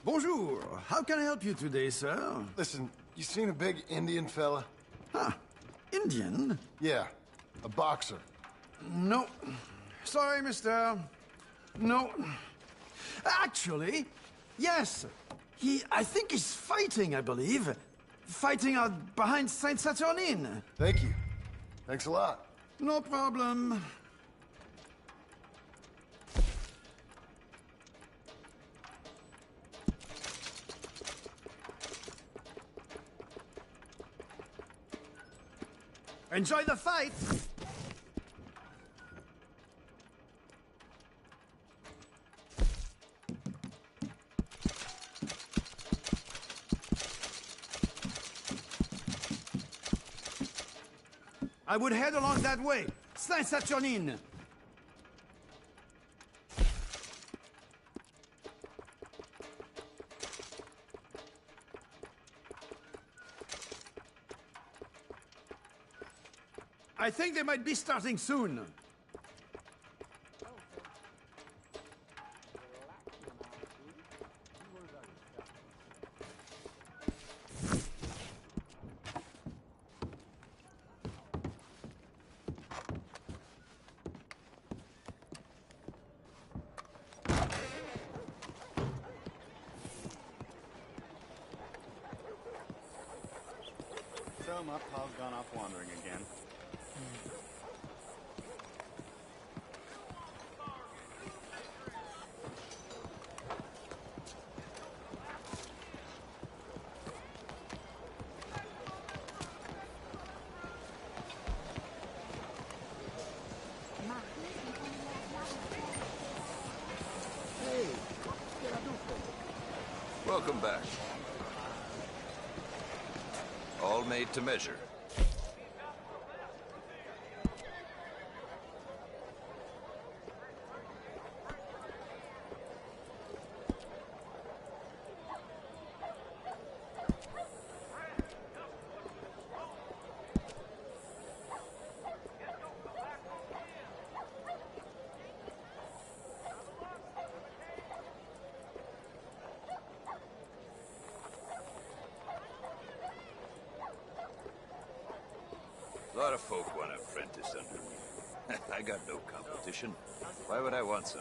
Bonjour. How can I help you today, sir? Listen, you seen a big Indian fella? Huh. Indian? Yeah, a boxer. No. Sorry, mister. No. Actually, yes. I think he's fighting, I believe. Fighting out behind Saint Saturnine. Thank you. Thanks a lot. No problem. Enjoy the fight! I would head along that way. Saint Saturnine. I think they might be starting soon. So my pa's gone off wandering again. Welcome back. All made to measure. A lot of folk want to apprentice under me. I got no competition. Why would I want some?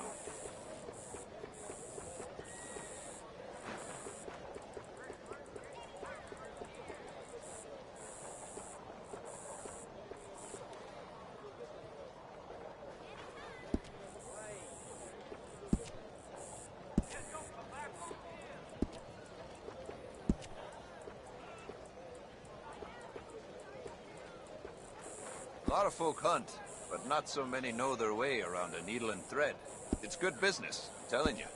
A lot of folk hunt, but not so many know their way around a needle and thread. It's good business, I'm telling you.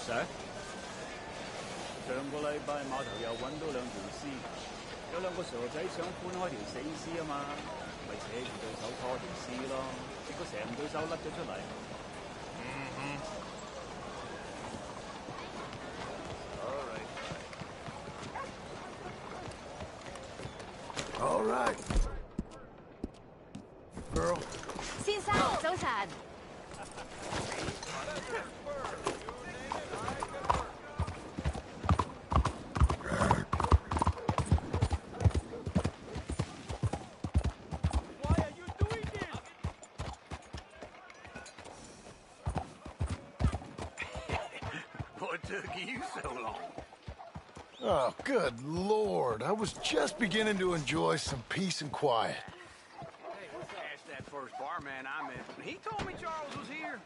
Sir? 上個禮拜碼頭又揾到兩條屍，有兩個傻仔想搬開條死屍啊嘛，咪扯住對手拖條屍咯，結果成對手甩咗出嚟。All right. Girl. 先生，早晨。What took you so long? Oh, good Lord. I was just beginning to enjoy some peace and quiet. Asked that first barman I met. He told me Charles was here.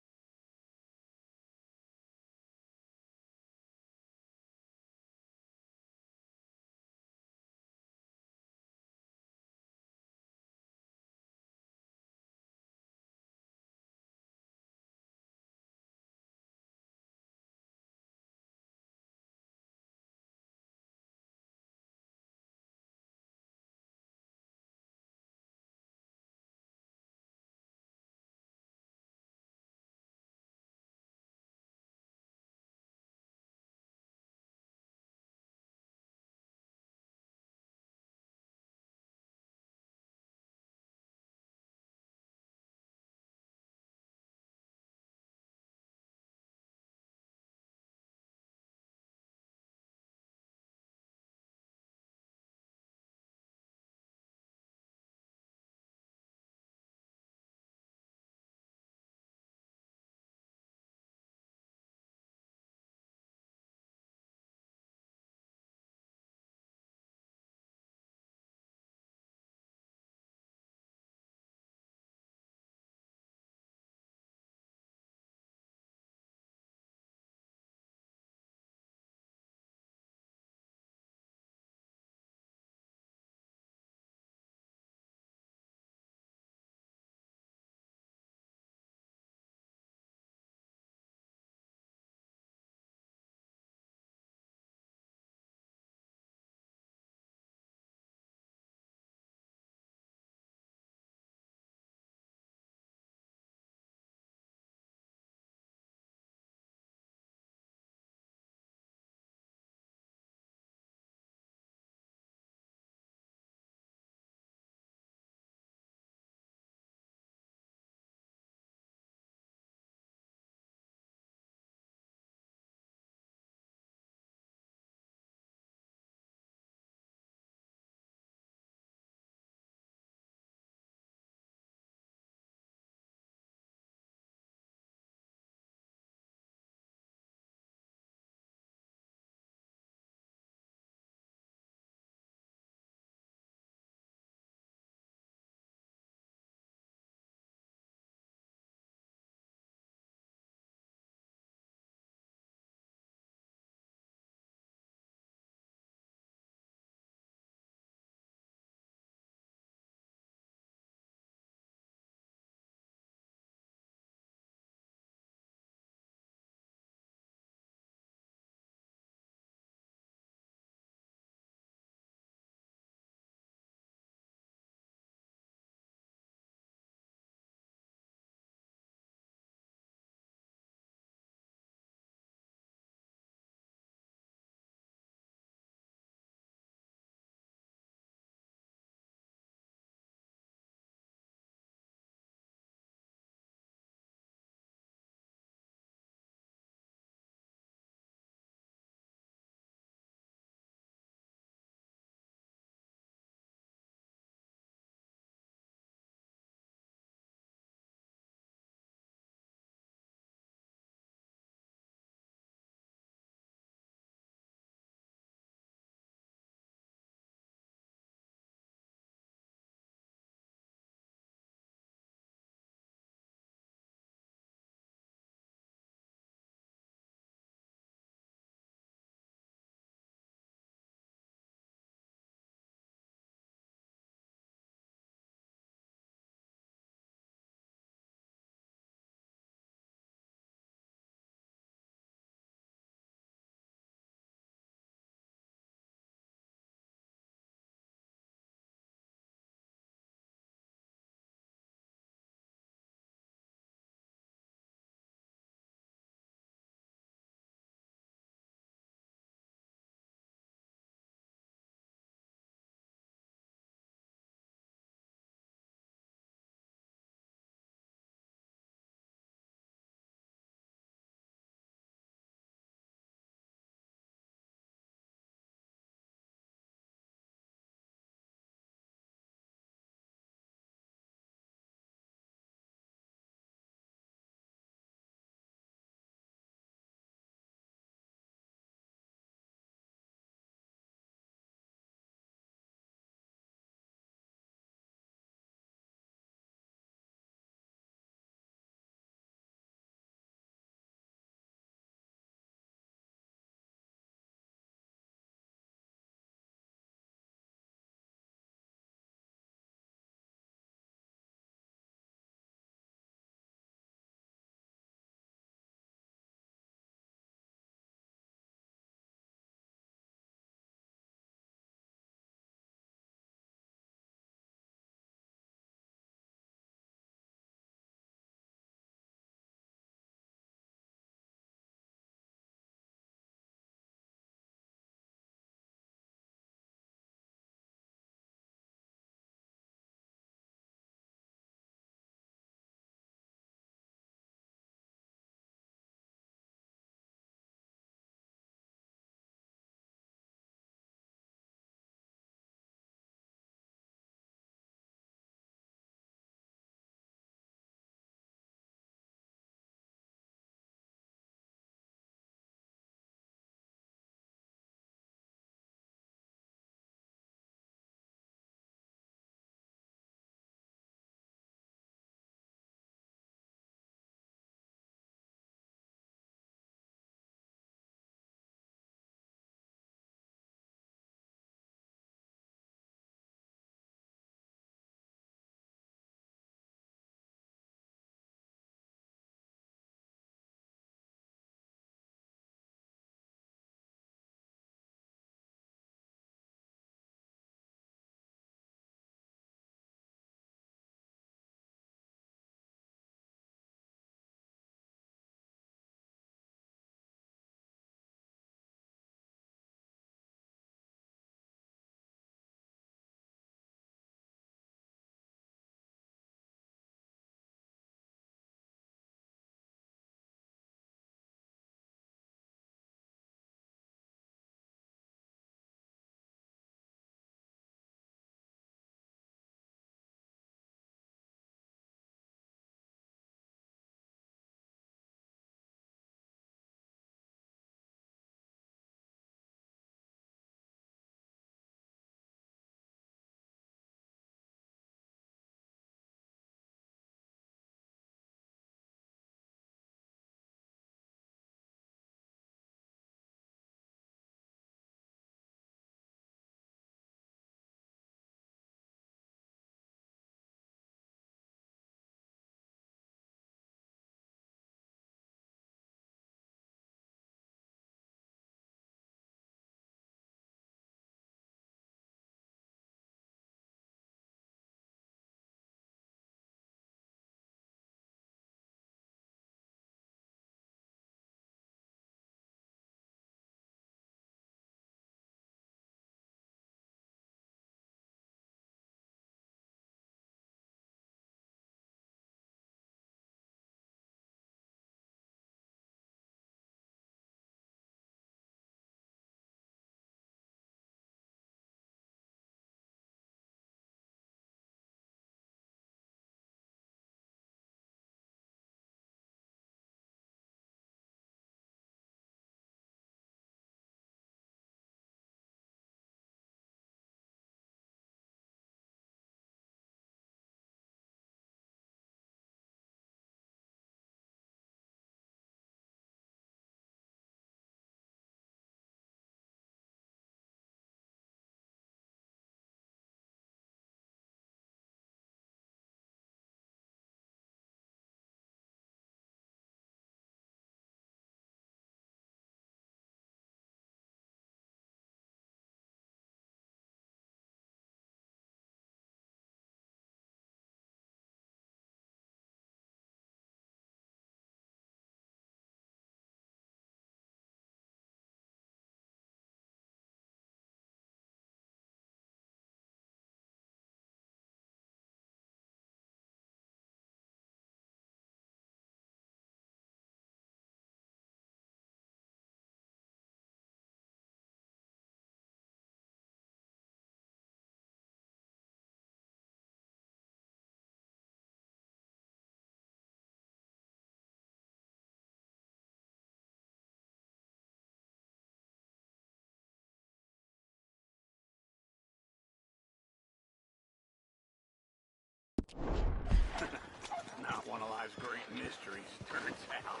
mysteries, turns out.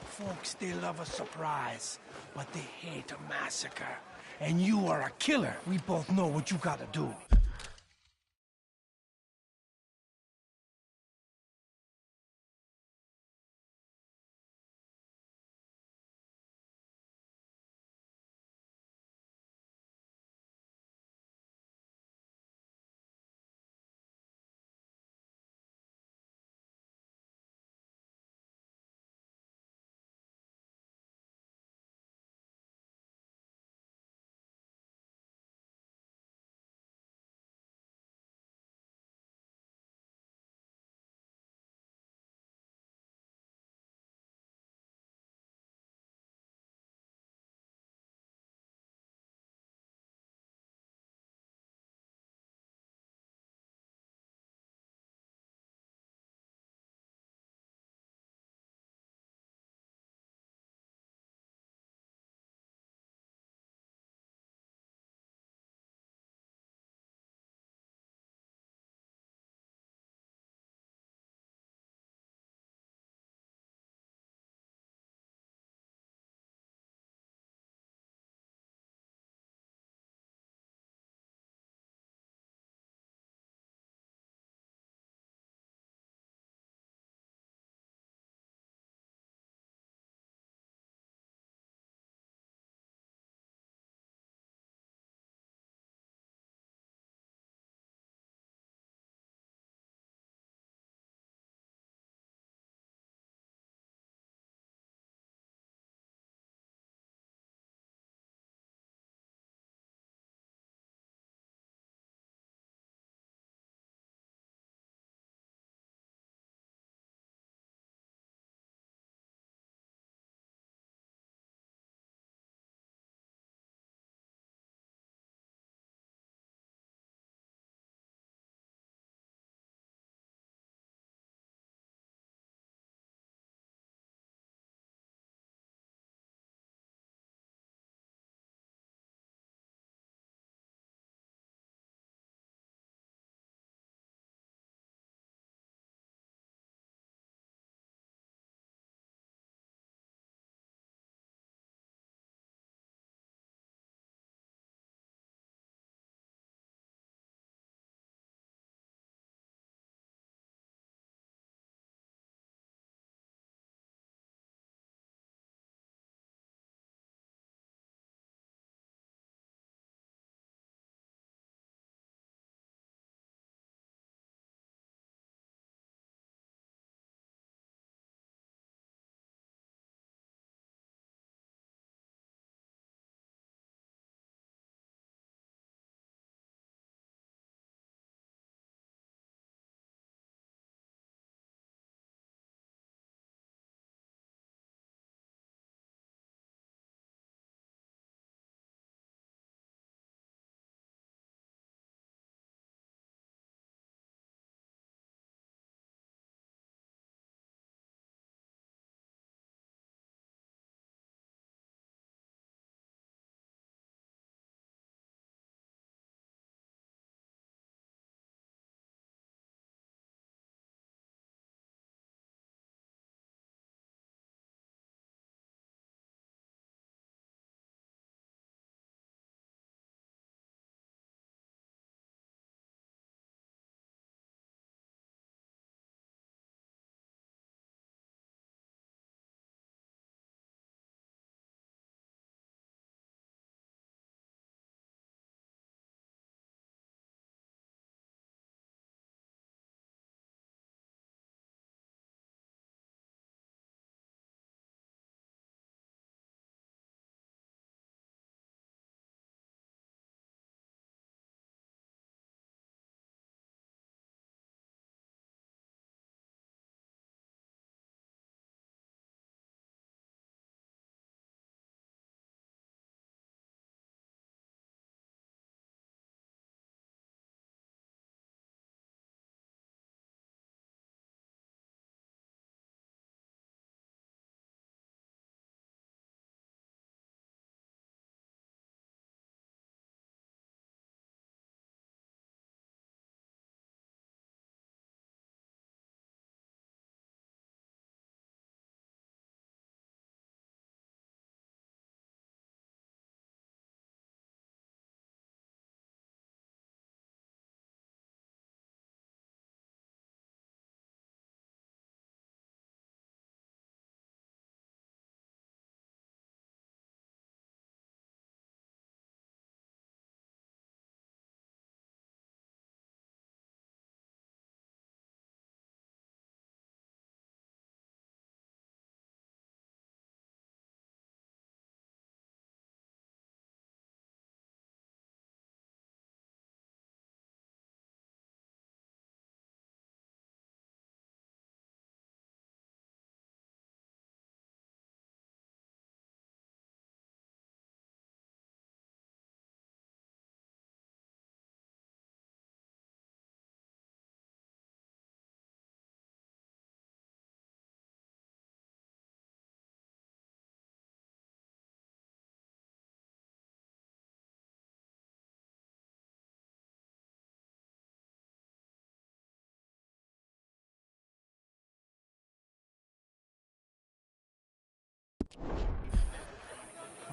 Folks, they love a surprise, but they hate a massacre. And you are a killer. We both know what you gotta do.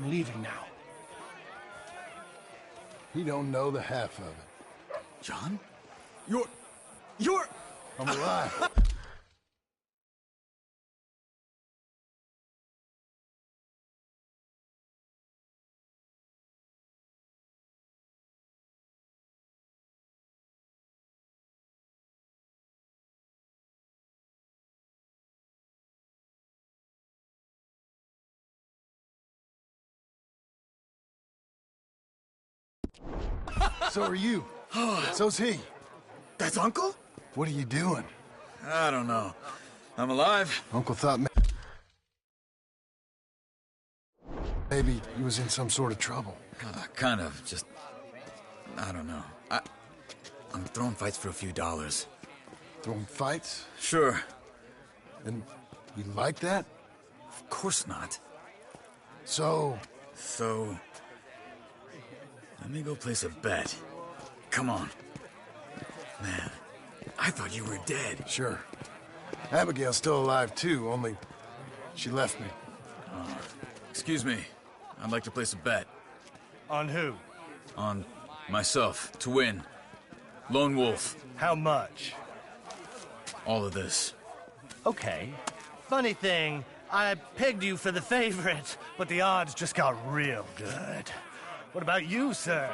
I'm leaving now. He don't know the half of it. John? You're... I'm alive. So are you. So's he. That's Uncle? What are you doing? I don't know. I'm alive. Uncle thought maybe he was in some sort of trouble. Kind of. Just... I don't know. I'm throwing fights for a few dollars. Throwing fights? Sure. And you like that? Of course not. So... Let me go place a bet. Come on. Man, I thought you were dead. Sure. Abigail's still alive too, only she left me. Excuse me. I'd like to place a bet. On who? On myself, to win. Lone Wolf. How much? All of this. Okay. Funny thing, I pegged you for the favorite, but the odds just got real good. What about you, sir?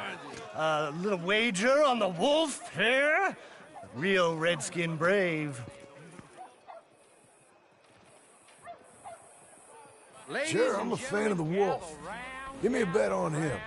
A little wager on the wolf here? Real redskin brave. Sure, I'm a fan of the wolf. Give me a bet on him.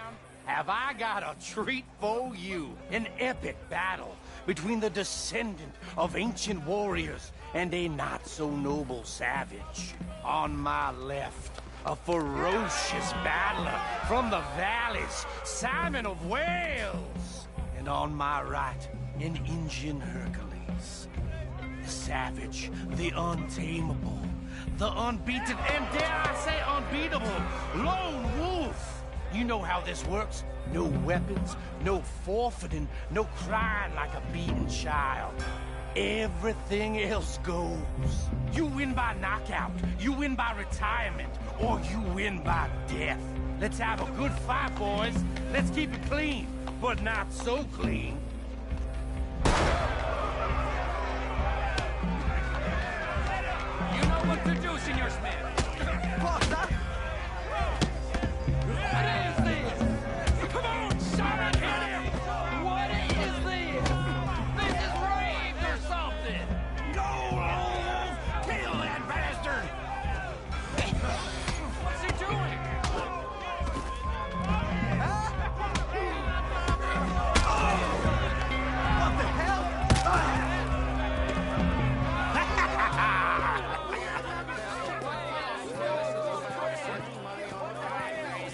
Have I got a treat for you? An epic battle between the descendant of ancient warriors and a not-so-noble savage. On my left, a ferocious battler from the valleys, Simon of Wales. And on my right, an Indian Hercules. The savage, the untamable, the unbeaten, and dare I say unbeatable, Lone Wolf. You know how this works. No weapons, no forfeiting, no crying like a beaten child. Everything else goes. You win by knockout, you win by retirement, or you win by death. Let's have a good fight, boys. Let's keep it clean, but not so clean. You know what to do, Senor Smith. What is this? Come on, Simon, hit him! What is this? This is rape or something! Go, Lone Wolf! Kill that bastard! What's he doing? What the hell?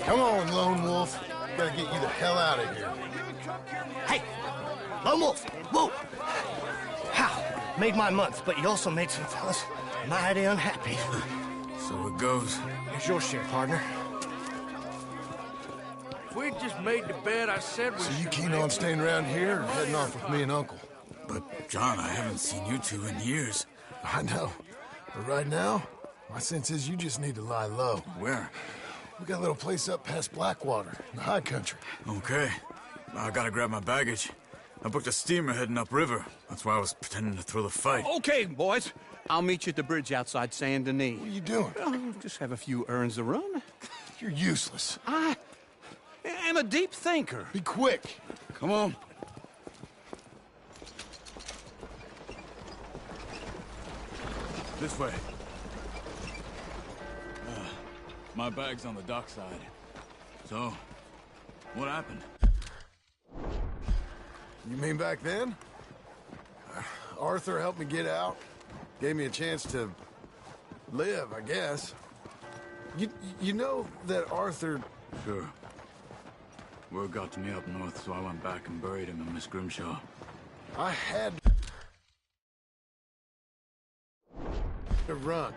Come on, Lone Wolf. Gotta get you the hell out of here. Hey! Lone Wolf! Whoa! How? Made my month, but you also made some fellas mighty unhappy. So it goes. Here's your share, partner. If we just made the bed, I said we So you should keen make on staying around here or heading off with me and Uncle? But, John, I haven't seen you two in years. I know. But right now, my sense is you just need to lie low. Where? We got a little place up past Blackwater, in the high country. Okay. I gotta grab my baggage. I booked a steamer heading upriver. That's why I was pretending to throw the fight. Okay, boys. I'll meet you at the bridge outside Saint Denis. What are you doing? Just have a few errands to run. You're useless. I am a deep thinker. Be quick. Come on. This way. My bag's on the dockside. So, what happened? You mean back then? Arthur helped me get out. Gave me a chance to live, I guess. You know that Arthur... Sure. Word got to me up north, so I went back and buried him in Miss Grimshaw. I had to run.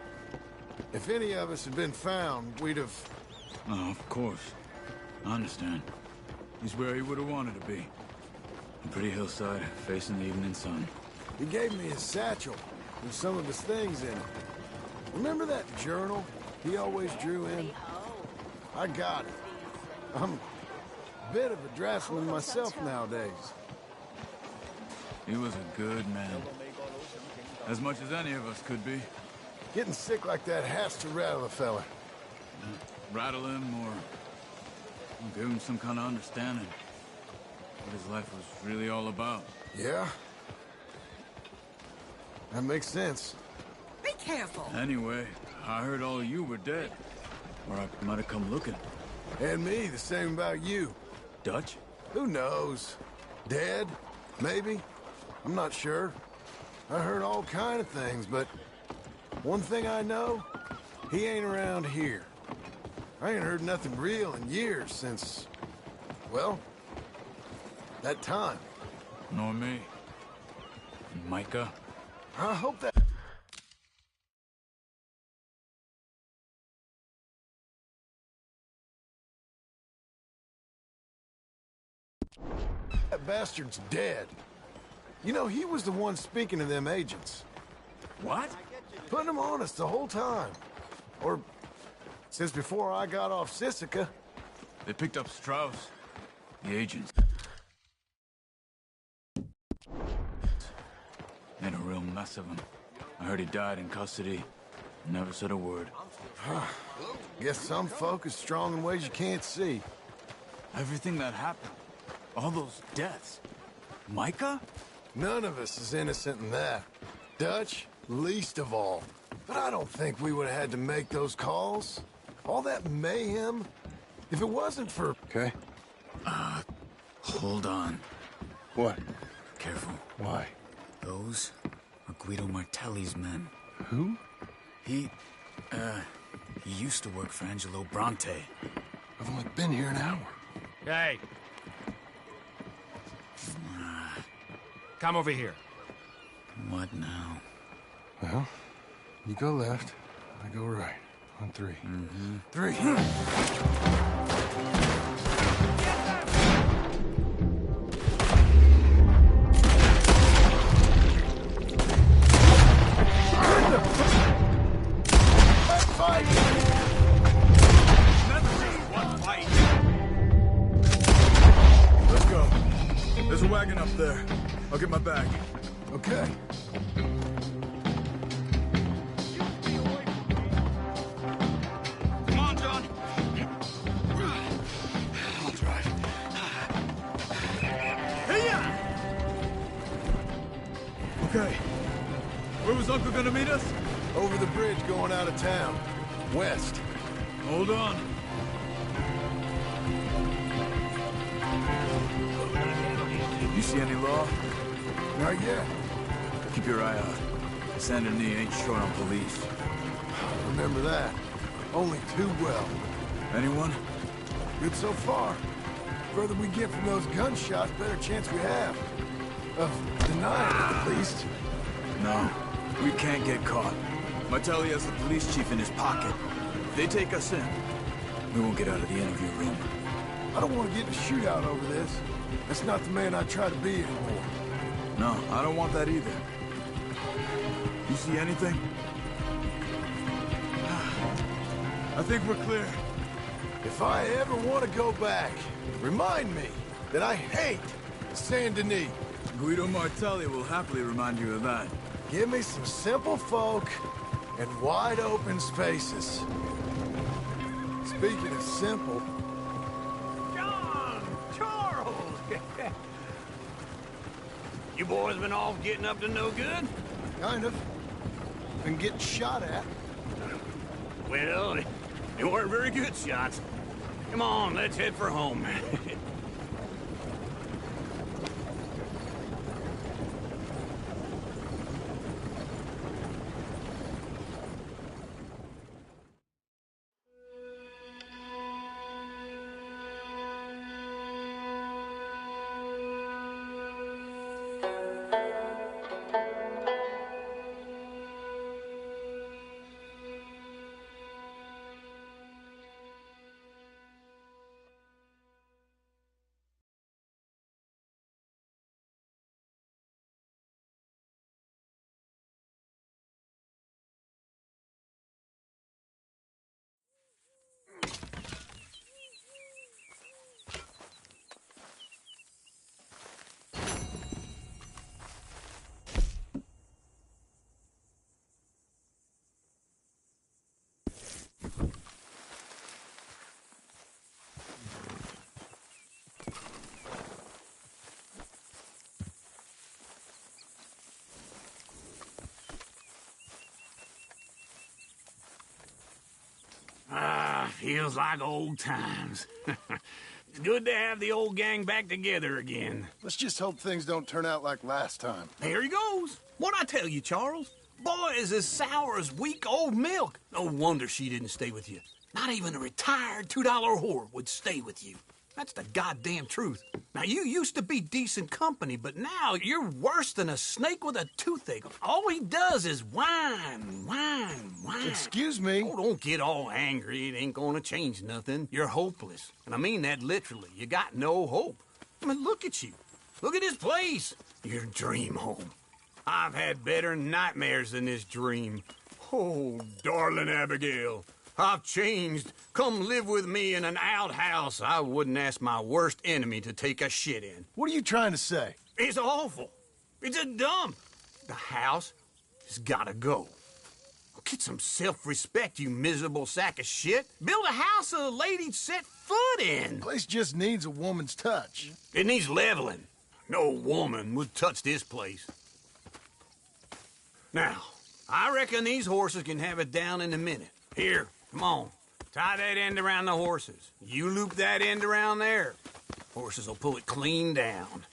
If any of us had been found, we'd have... Oh, of course. I understand. He's where he would have wanted to be. A pretty hillside, facing the evening sun. He gave me his satchel with some of his things in it. Remember that journal he always drew in? I got it. I'm a bit of a draftsman myself nowadays. He was a good man. As much as any of us could be. Getting sick like that has to rattle a fella. Rattle him or give him some kind of understanding. What his life was really all about. Yeah? That makes sense. Be careful. Anyway, I heard all of you were dead. Or I might have come looking. And me, the same about you. Dutch? Who knows? Dead? Maybe? I'm not sure. I heard all kind of things, but one thing I know, he ain't around here. I ain't heard nothing real in years since, well, that time. Nor me. And Micah? I hope that... That bastard's dead. You know, he was the one speaking to them agents. What? Putting them on us the whole time. Or, since before I got off Sisika. They picked up Strauss. The agents. Made a real mess of him. I heard he died in custody. Never said a word. Guess some folk is strong in ways you can't see. Everything that happened. All those deaths. Micah? None of us is innocent in that. Dutch, least of all. But I don't think we would have had to make those calls. All that mayhem. If it wasn't for... Okay. Hold on. What? Careful. Why? Those are Guido Martelli's men. Who? He used to work for Angelo Bronte. I've only been here an hour. Hey. Come over here. What now? Well, you go left, I go right. On three. Mm-hmm. 3. Fight! Never seen one fight. Let's go. There's a wagon up there. I'll get my bag. Okay. Come on, John. I'll drive. Hey-ya! Okay. Where was Uncle gonna meet us? Over the bridge going out of town. West. Hold on. You see any law? Not yet. Keep your eye out. Saint Denis ain't short on police. Remember that. Only too well. Anyone? Good so far. Further we get from those gunshots, better chance we have. Of denying it, at least. No. We can't get caught. Martelli has the police chief in his pocket. If they take us in, we won't get out of the interview room. I don't want to get in a shootout over this. That's not the man I try to be anymore. No, I don't want that either. You see anything? I think we're clear. If I ever want to go back, remind me that I hate Saint Denis. Guido Martelli will happily remind you of that. Give me some simple folk and wide open spaces. Speaking of simple... John! Charles! You boys been off getting up to no good? Kind of. Been getting shot at. Well, they weren't very good shots. Come on, let's head for home. Feels like old times. It's good to have the old gang back together again. Let's just hope things don't turn out like last time. There he goes. What'd I tell you, Charles? Boy is as sour as weak old milk. No wonder she didn't stay with you. Not even a retired $2 whore would stay with you. That's the goddamn truth. Now, you used to be decent company, but now you're worse than a snake with a toothache. All he does is whine. Excuse me? Oh, don't get all angry. It ain't gonna change nothing. You're hopeless. And I mean that literally. You got no hope. I mean, look at you. Look at this place. Your dream home. I've had better nightmares than this dream. Oh, darling Abigail. I've changed. Come live with me in an outhouse I wouldn't ask my worst enemy to take a shit in. What are you trying to say? It's awful. It's a dump. The house has gotta go. Get some self-respect, you miserable sack of shit. Build a house a lady'd set foot in. The place just needs a woman's touch. It needs leveling. No woman would touch this place. Now, I reckon these horses can have it down in a minute. Here, come on. Tie that end around the horses. You loop that end around there. Horses will pull it clean down.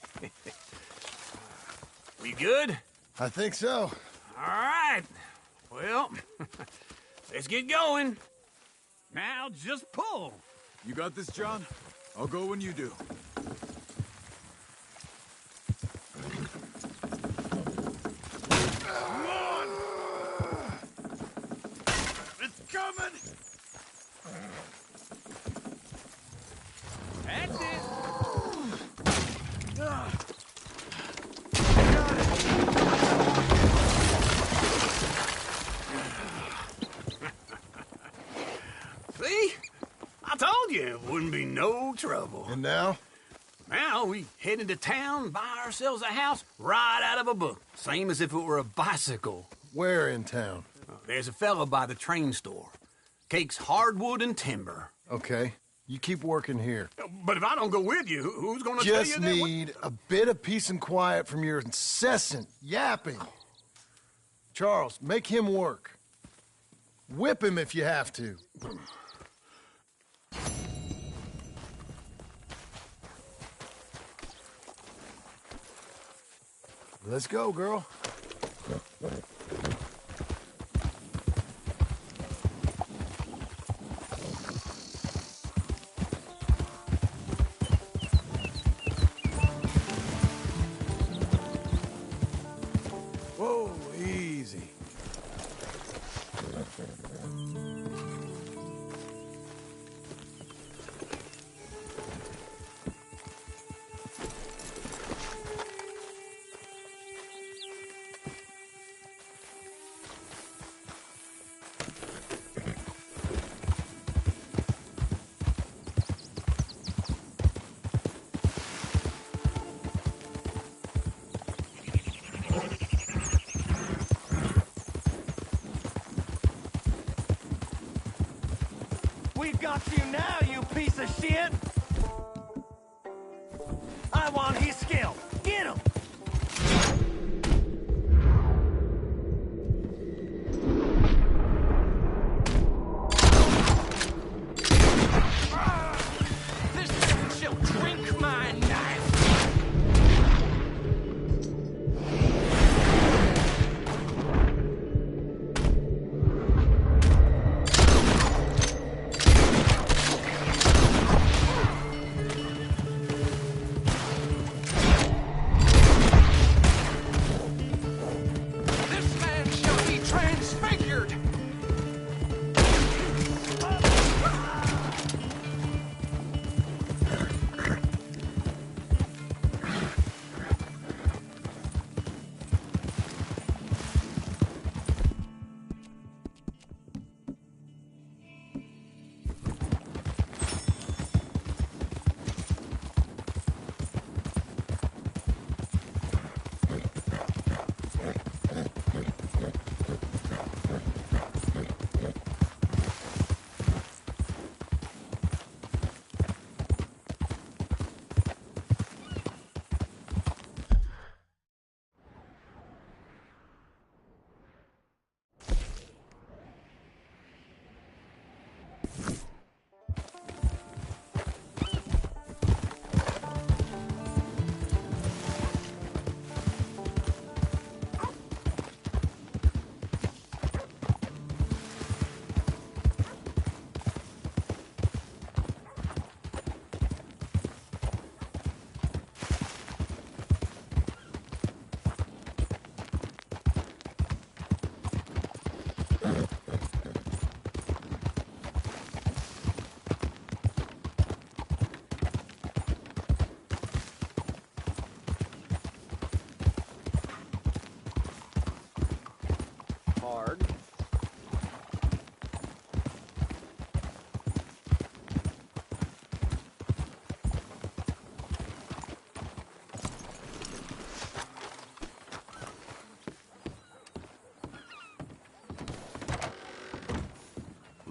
We good? I think so. All right. Well, let's get going. Now just pull. You got this, John? I'll go when you do. Come on! It's coming! That's it. See? I told you it wouldn't be no trouble. And now? Now we head into town, buy ourselves a house right out of a book. Same as if it were a bicycle. Where in town? There's a fella by the train store. Cakes hardwood and timber. Okay. You keep working here. But if I don't go with you, who's gonna tell you Just that? need a bit of peace and quiet from your incessant yapping. Charles, make him work. Whip him if you have to. Let's go, girl. Whoa, easy. We've got you now, you piece of shit! I want his skill. Get him! This man shall drink my knife.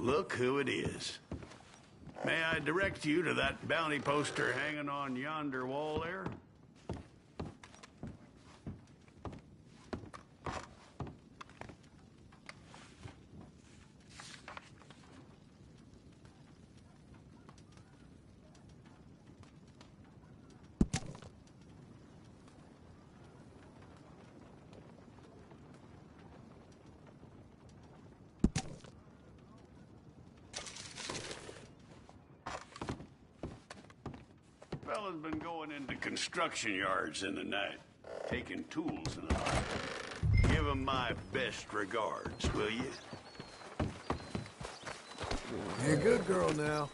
Look who it is. May I direct you to that bounty poster hanging on yonder wall there? Fella's been going into construction yards in the night, taking tools and all. Give him my best regards, will you? You're a good girl now.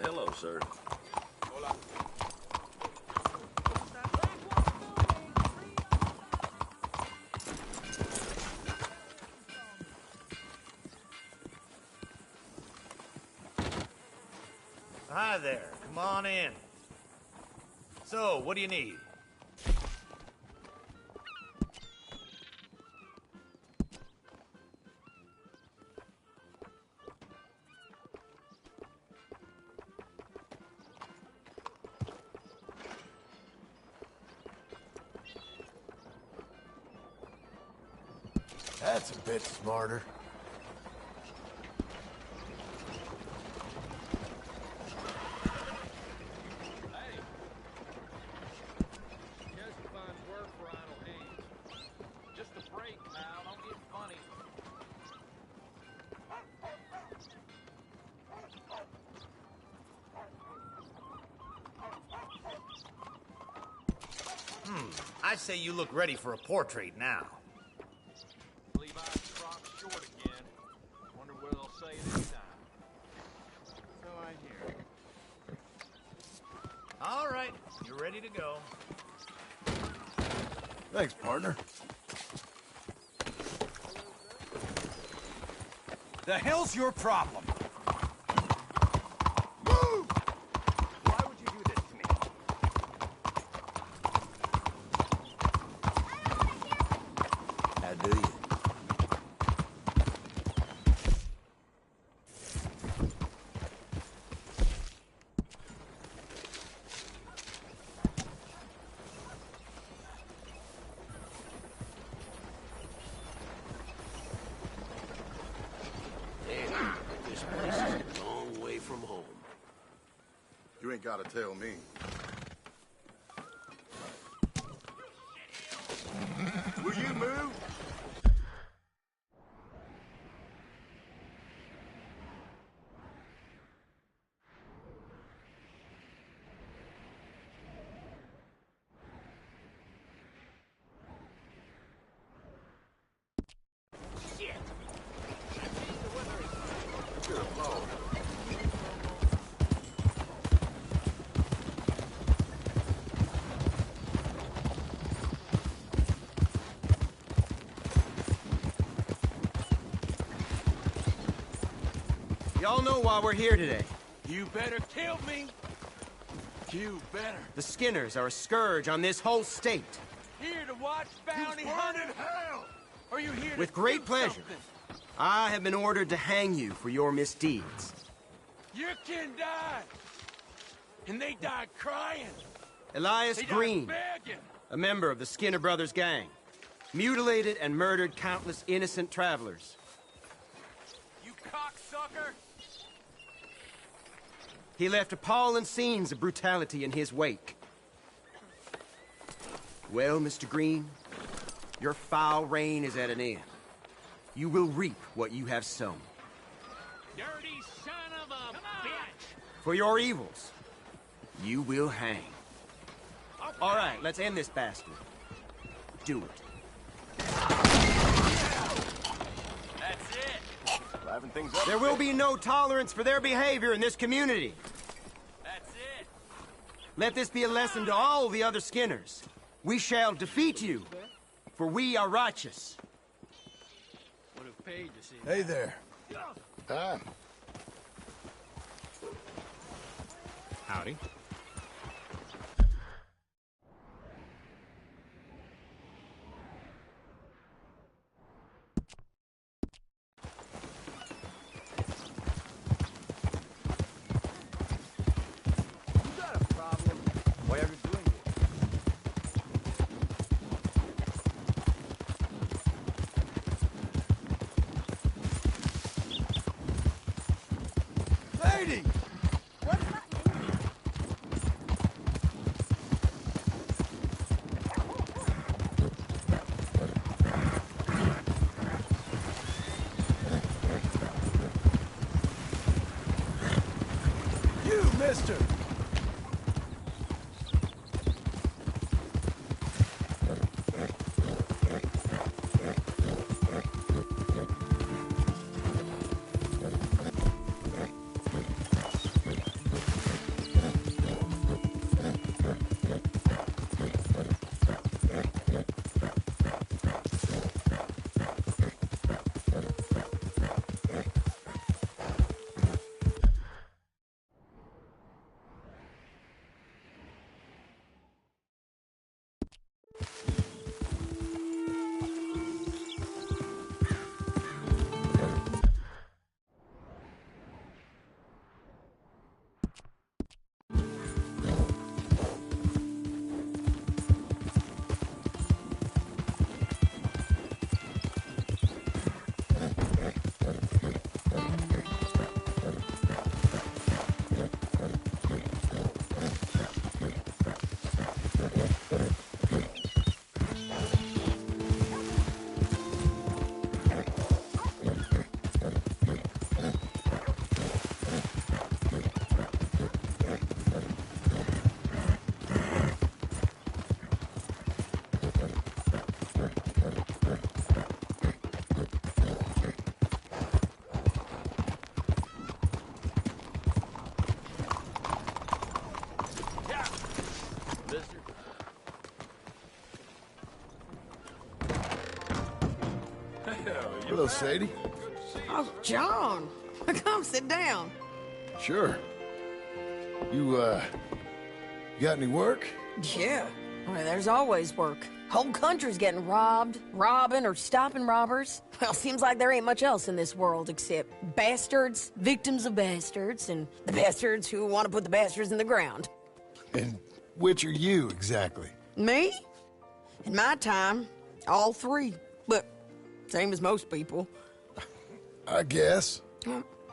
Hello, sir. Hola. Hi there. Come on in. So, what do you need? That's a bit smarter. I'd say you look ready for a portrait now. Levi's crop short again. Wonder what they'll say this time. So I hear. All right, you're ready to go. Thanks, partner. The hell's your problem? Move! Why would you do this to me? How do you? Damn, this place is a long way from home. You ain't gotta tell me. Will you move? Y'all know why we're here today. You better kill me. You better. The Skinners are a scourge on this whole state. Here to watch bounty hunting? Hell! Are you here With to great do pleasure. something? I have been ordered to hang you for your misdeeds. Your kin died. And they died crying. Elias They died Green, begging. a member of the Skinner Brothers gang, mutilated and murdered countless innocent travelers. You cocksucker. He left appalling scenes of brutality in his wake. Well, Mr. Green, your foul reign is at an end. You will reap what you have sown. Dirty son of a bitch! For your evils, you will hang. Okay. All right, let's end this bastard. Do it. That's it! Liven things up. There will be no tolerance for their behavior in this community. That's it! Let this be a lesson to all the other Skinners. We shall defeat you, for we are righteous. Hey there. Hi. Howdy. Lady! You, mister! Hello, Sadie. Oh, John. Come sit down. Sure. You got any work? Yeah. Well, there's always work. Whole country's getting robbed, robbing, or stopping robbers. Well, seems like there ain't much else in this world except bastards, victims of bastards, and the bastards who want to put the bastards in the ground. And which are you, exactly? Me? In my time, all three. But same as most people. I guess.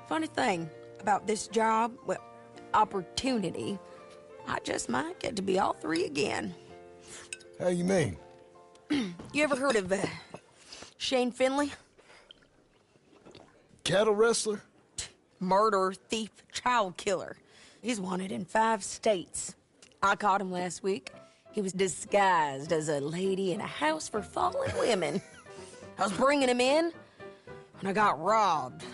Funny thing about this job, well, opportunity, I just might get to be all three again. How you mean? You ever heard of Shane Finley? Cattle wrestler? Murderer, thief, child killer. He's wanted in 5 states. I caught him last week. He was disguised as a lady in a house for fallen women. I was bringing him in when I got robbed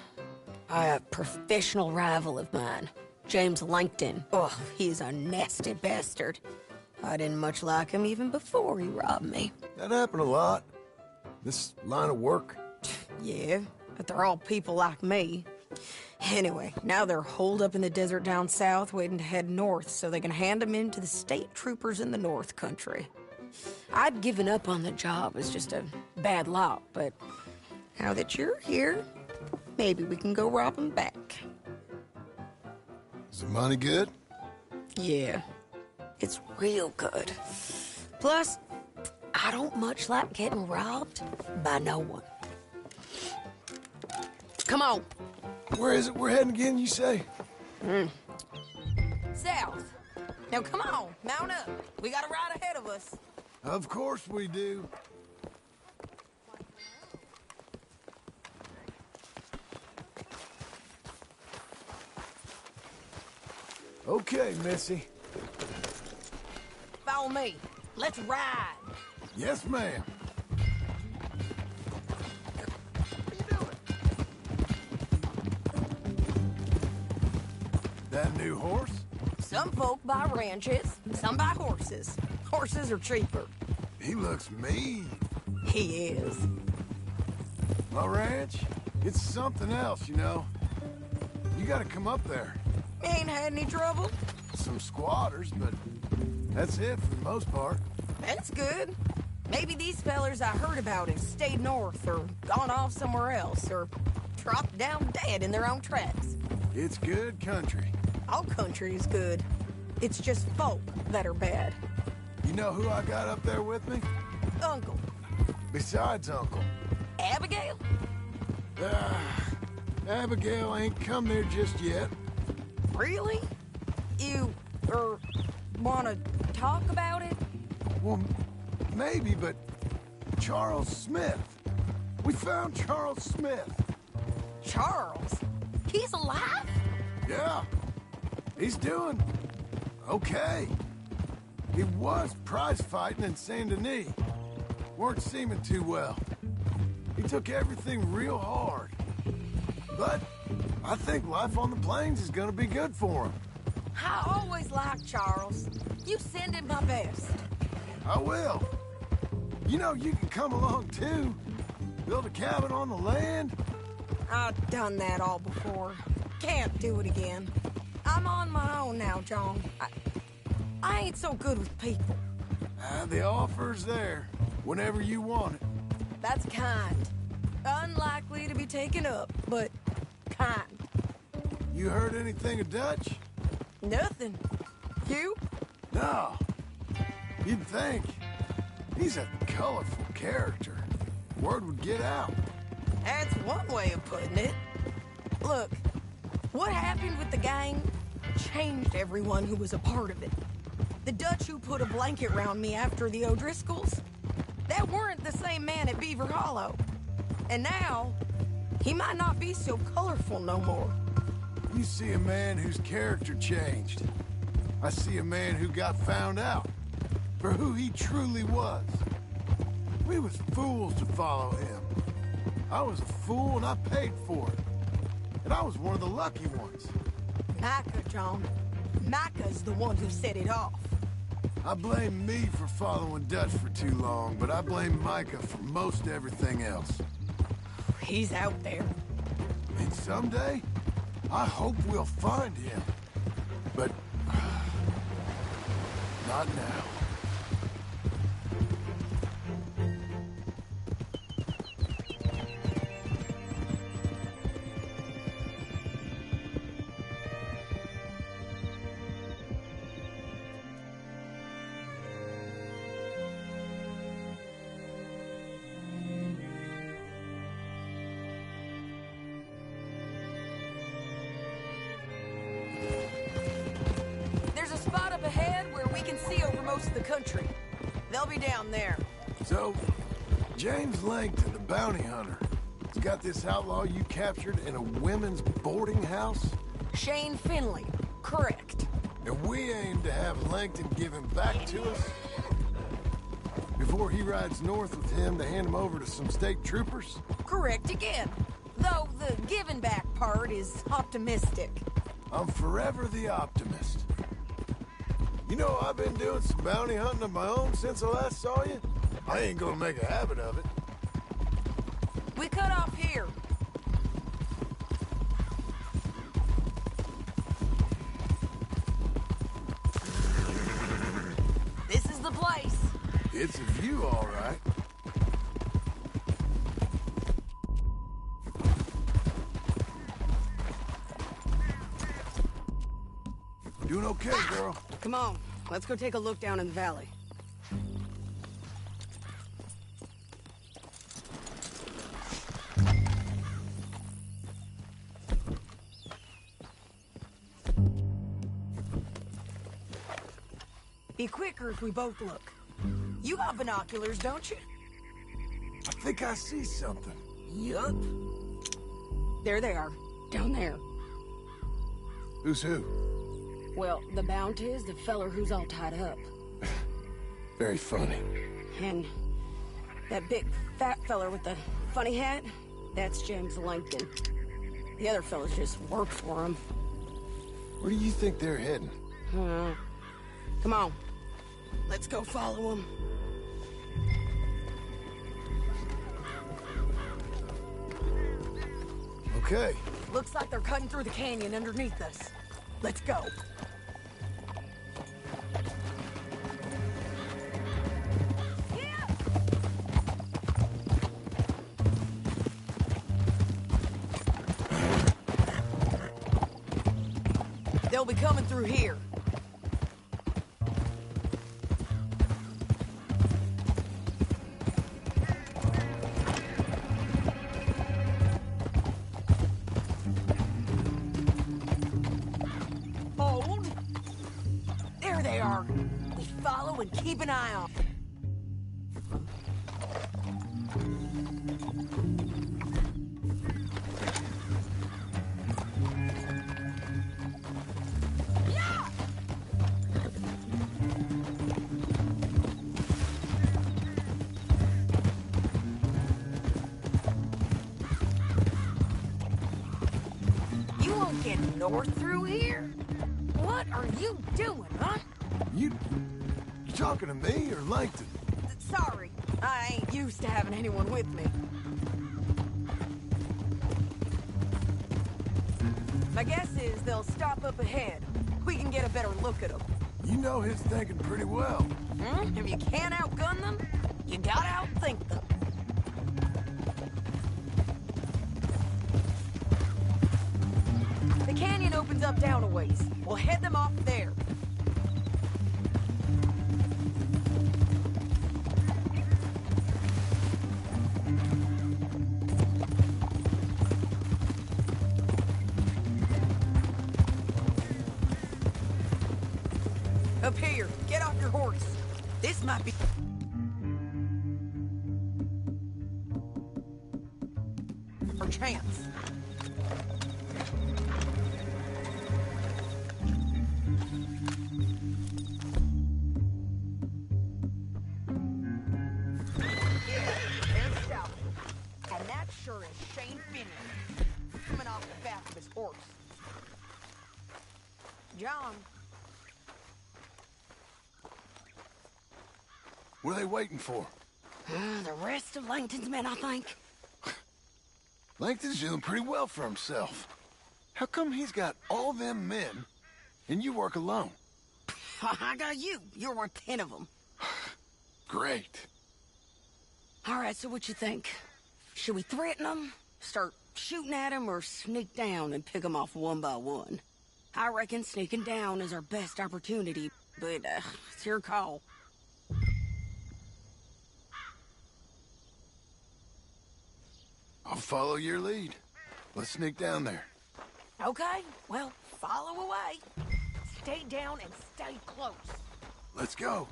by a professional rival of mine, James Langton. Oh, he's a nasty bastard. I didn't much like him even before he robbed me. That happened a lot. This line of work. Yeah, but they're all people like me. Anyway, now they're holed up in the desert down south waiting to head north so they can hand them in to the state troopers in the north country. I'd given up on the job as just a bad lot, but now that you're here, maybe we can go rob them back. Is the money good? Yeah, it's real good. Plus, I don't much like getting robbed by no one. Come on. Where is it we're heading again, you say? south. Now come on, mount up. We got a ride ahead of us. Of course we do. Okay, Missy. Follow me. Let's ride. Yes, ma'am. That new horse? Some folk buy ranches, some buy horses. Horses are cheaper. He looks mean. He is. My ranch, it's something else, you know. You gotta come up there. Ain't had any trouble? Some squatters, but that's it for the most part. That's good. Maybe these fellers I heard about have stayed north or gone off somewhere else or dropped down dead in their own tracks. It's good country. All country is good. It's just folk that are bad. You know who I got up there with me? Uncle. Besides Uncle. Abigail? Abigail ain't come there just yet. Really? You, wanna talk about it? Well, maybe, but Charles Smith. We found Charles Smith. Charles? He's alive? Yeah. He's doing okay. He was prize fighting in Saint Denis. Weren't seeming too well. He took everything real hard. But I think life on the plains is gonna be good for him. I always liked Charles. You send him my best. I will. You know, you can come along too. Build a cabin on the land. I've done that all before. Can't do it again. I'm on my own now, John. I ain't so good with people. The offer's there, whenever you want it. That's kind. Unlikely to be taken up, but kind. You heard anything of Dutch? Nothing. You? No. You'd think. He's a colorful character. Word would get out. That's one way of putting it. Look, what happened with the gang changed everyone who was a part of it. The Dutch who put a blanket round me after the O'Driscolls, that weren't the same man at Beaver Hollow. And now, he might not be so colorful no more. You see a man whose character changed. I see a man who got found out for who he truly was. We was fools to follow him. I was a fool and I paid for it. And I was one of the lucky ones. Micah, John. Micah's the one who set it off. I blame me for following Dutch for too long, but I blame Micah for most everything else. He's out there. And someday, I hope we'll find him. But not now. The country. They'll be down there. So, James Langton, the bounty hunter, has got this outlaw you captured in a women's boarding house? Shane Finley. Correct. And we aim to have Langton give him back to us before he rides north with him to hand him over to some state troopers? Correct again. Though the giving back part is optimistic. I'm forever the optimist. You know, I've been doing some bounty hunting of my own since I last saw you. I ain't gonna make a habit of it. We cut off here. This is the place. It's a view, all right. Doing okay, girl. Come on, let's go take a look down in the valley. Be quicker if we both look. You got binoculars, don't you? I think I see something. Yup. There they are. Down there. Who's who? Well, the Bounty is the feller who's all tied up. Very funny. And that big fat feller with the funny hat, that's James Langton. The other fellas just work for him. Where do you think they're heading? Come on. Let's go follow them. Okay. Looks like they're cutting through the canyon underneath us. Let's go. They'll be coming through here. Hold. There they are. We follow and keep an eye on. North through here? What are you doing, huh? You talking to me or Langton? Sorry, I ain't used to having anyone with me. My guess is they'll stop up ahead. We can get a better look at them. You know his thinking pretty well. If you can't outgun them, you gotta outthink them. The canyon opens up down a ways. We'll head them off there. Up here, get off your horse. This might be... our chance. And that sure is Shane Finney, coming off the back of his horse. John. What are they waiting for? The rest of Langton's men, I think. Langton's doing pretty well for himself. How come he's got all them men, and you work alone? I got you. You're worth 10 of them. Great. All right, so what you think? Should we threaten them, start shooting at them, or sneak down and pick them off one by one? I reckon sneaking down is our best opportunity, but it's your call. I'll follow your lead. Let's sneak down there. Okay, well, follow away. Stay down and stay close. Let's go.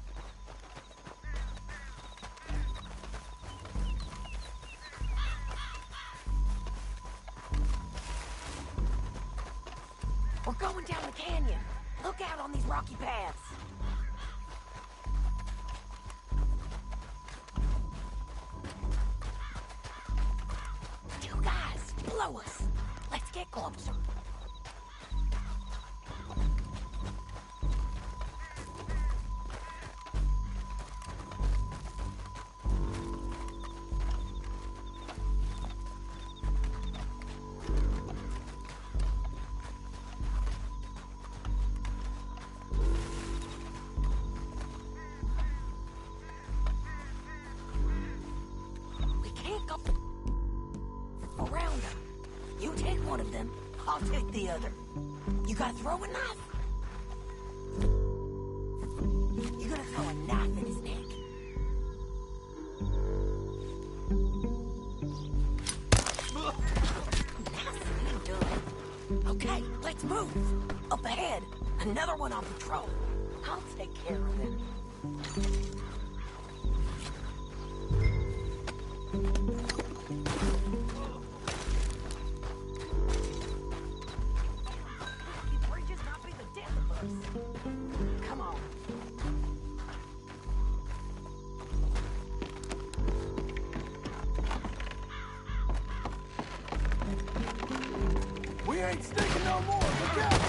We're going down the canyon. Look out on these rocky paths. Two guys below us. Let's get closer. Around them. You take one of them, I'll take the other. You got a throwing knife? You're gonna throw a knife in his neck. Nicely done. Okay, let's move. Up ahead, another one on patrol. I'll take care of him. Bridges might be the death of us. Come on. We ain't sneaking no more. Look out!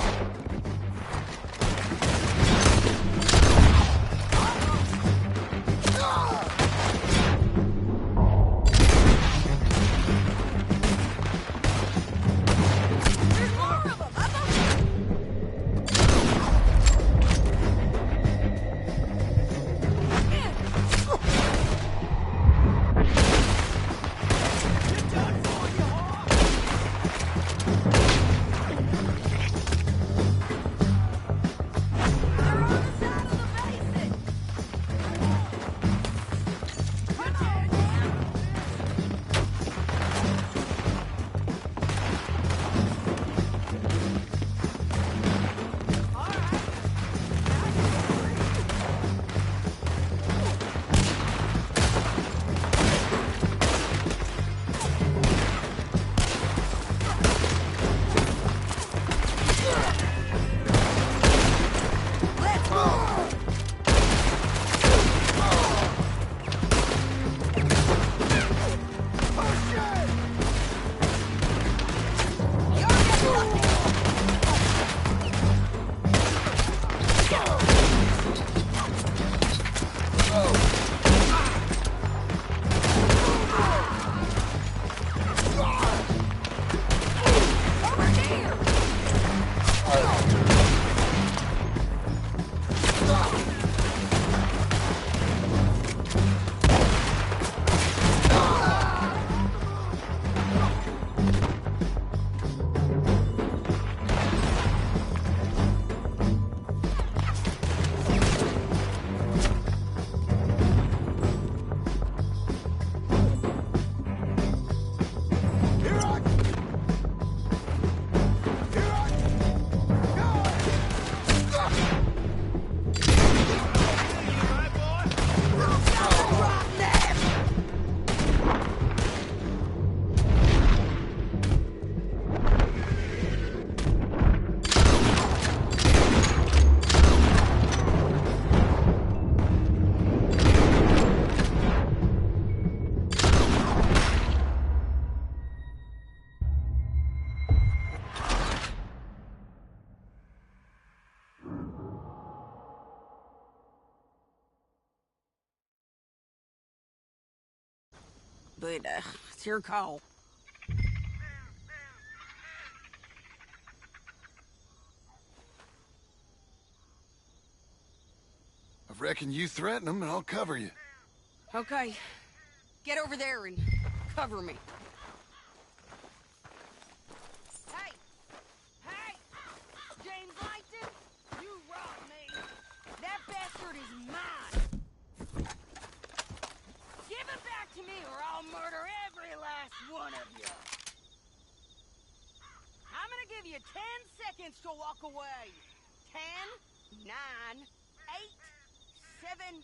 But, it's your call. I reckon you threaten them and I'll cover you. Okay. Get over there and cover me. Hey! Hey! James Langton, you robbed me. That bastard is mine. Give it back to me or I'll murder every last one of you. I'm gonna give you 10 seconds to walk away. 10, 9, 8, 7...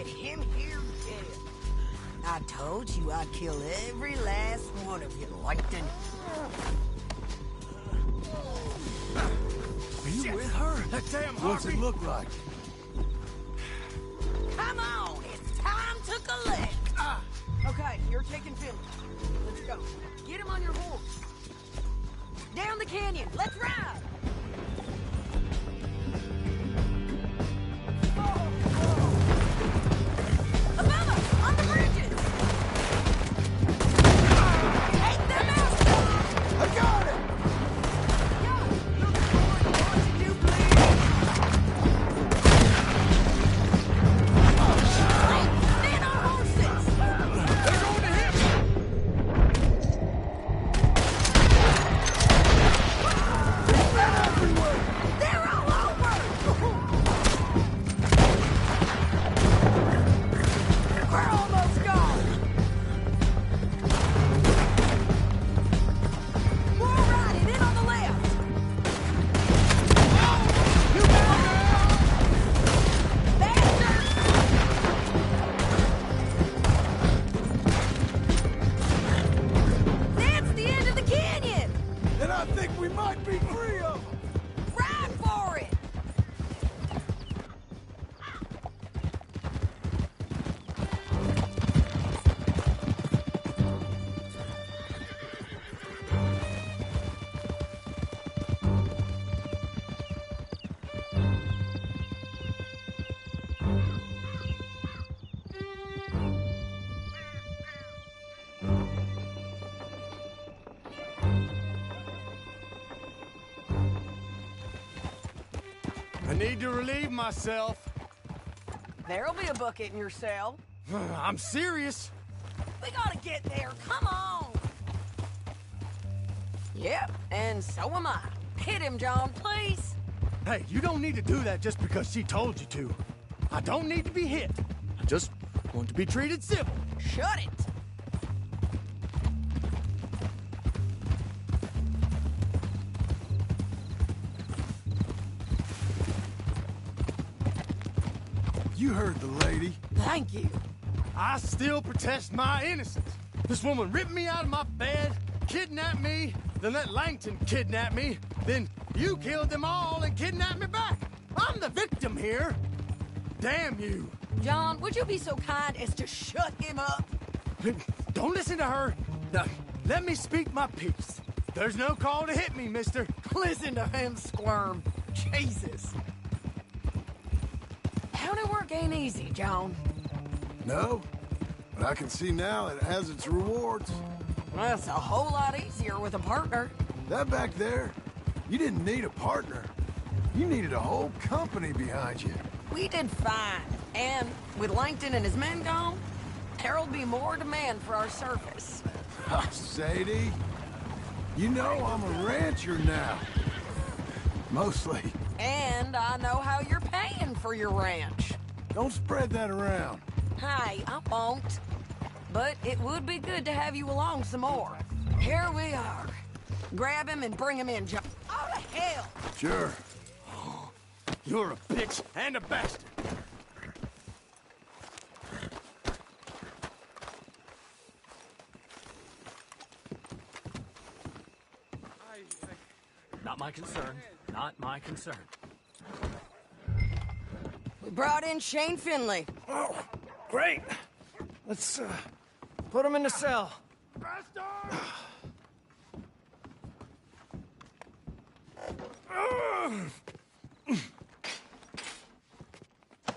get him here dead. I told you I'd kill every last one of you, Langton. Are you with her? That damn Harvey? What's it look like? Come on, it's time to collect. Okay, you're taking Finley. Let's go. Get him on your horse. Down the canyon. Let's ride. Above us, on the bridges. Take them out. I got it. I need to relieve myself. There'll be a bucket in your cell. I'm serious. We gotta get there. Come on. Yep, and so am I. Hit him, John, please. Hey, you don't need to do that just because she told you to. I don't need to be hit. I just want to be treated civil. Shut it. You heard the lady. Thank you. I still protest my innocence. This woman ripped me out of my bed, kidnapped me, then let Langton kidnap me, then you killed them all and kidnapped me back. I'm the victim here. Damn you. John, would you be so kind as to shut him up? Don't listen to her. Now, let me speak my piece. There's no call to hit me, mister. Listen to him squirm. Jesus. County work ain't easy, John. No, but I can see now it has its rewards. Well, it's a whole lot easier with a partner. That back there, you didn't need a partner. You needed a whole company behind you. We did fine. And with Langton and his men gone, there'll be more demand for our service. Sadie, you know I'm a rancher now. Mostly. And I know how you're paying for your ranch. Don't spread that around. Hey, I won't. But it would be good to have you along some more. Here we are. Grab him and bring him in, John. Oh, to hell! Sure. You're a bitch and a bastard. Not my concern. Not my concern. We brought in Shane Finley. Oh, great. Let's, put him in the cell.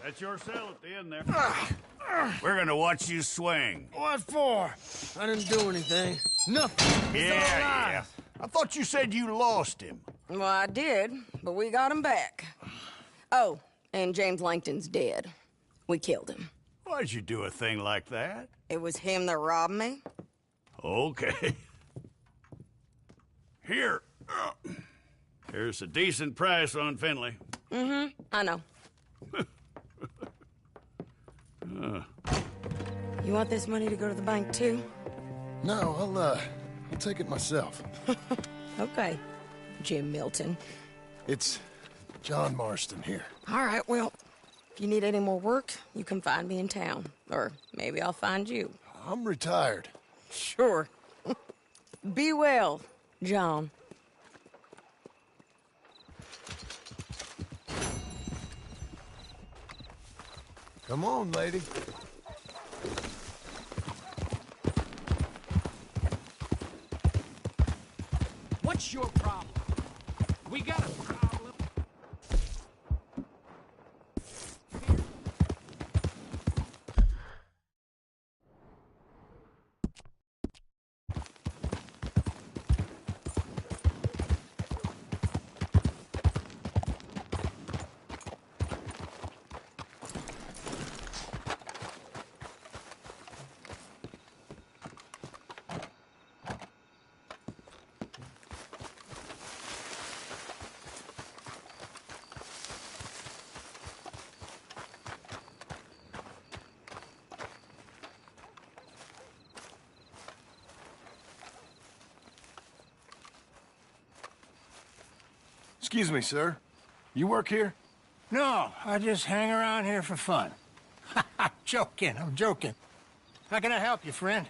That's your cell at the end there. We're gonna watch you swing. What for? I didn't do anything. Nothing. Yeah. I thought you said you lost him. Well, I did, but we got him back. Oh, and James Langton's dead. We killed him. Why'd you do a thing like that? It was him that robbed me. Okay. Here. Here's a decent price on Finley. Mm-hmm, I know. You want this money to go to the bank, too? No, I'll take it myself. Okay, Jim Milton. It's John Marston here. All right, well, If you need any more work, you can find me in town. Or maybe I'll find you. I'm retired. Sure. Be well, John. Come on, lady. What's your problem? We got a problem. Excuse me, sir. You work here? No, I just hang around here for fun. I'm joking. How can I help you, friend?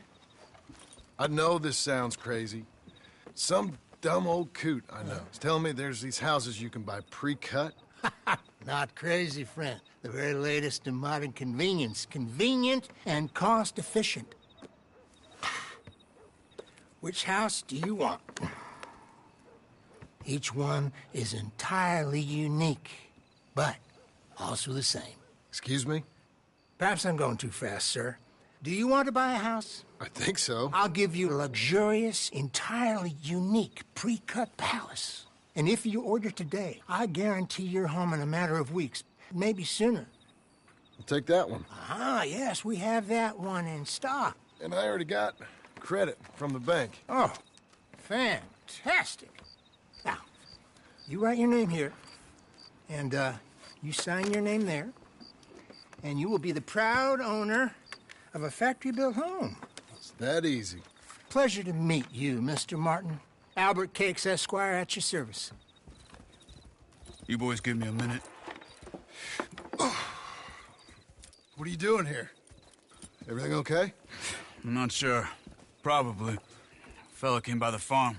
I know this sounds crazy. Some dumb old coot I know is telling me there's these houses you can buy pre-cut. Not crazy, friend. The very latest in modern convenience. Convenient and cost-efficient. Which house do you want? Each one is entirely unique, but also the same. Excuse me? Perhaps I'm going too fast, sir. Do you want to buy a house? I think so. I'll give you a luxurious, entirely unique, pre-cut palace. And if you order today, I guarantee you're home in a matter of weeks, maybe sooner. I'll take that one. Ah, yes, we have that one in stock. And I already got credit from the bank. Oh, fantastic. Now, you write your name here, and you sign your name there, and you will be the proud owner of a factory-built home. It's that easy. Pleasure to meet you, Mr. Martin. Albert Cakes, Esquire, at your service. You boys give me a minute. What are you doing here? Everything okay? I'm not sure. Probably. Fella came by the farm.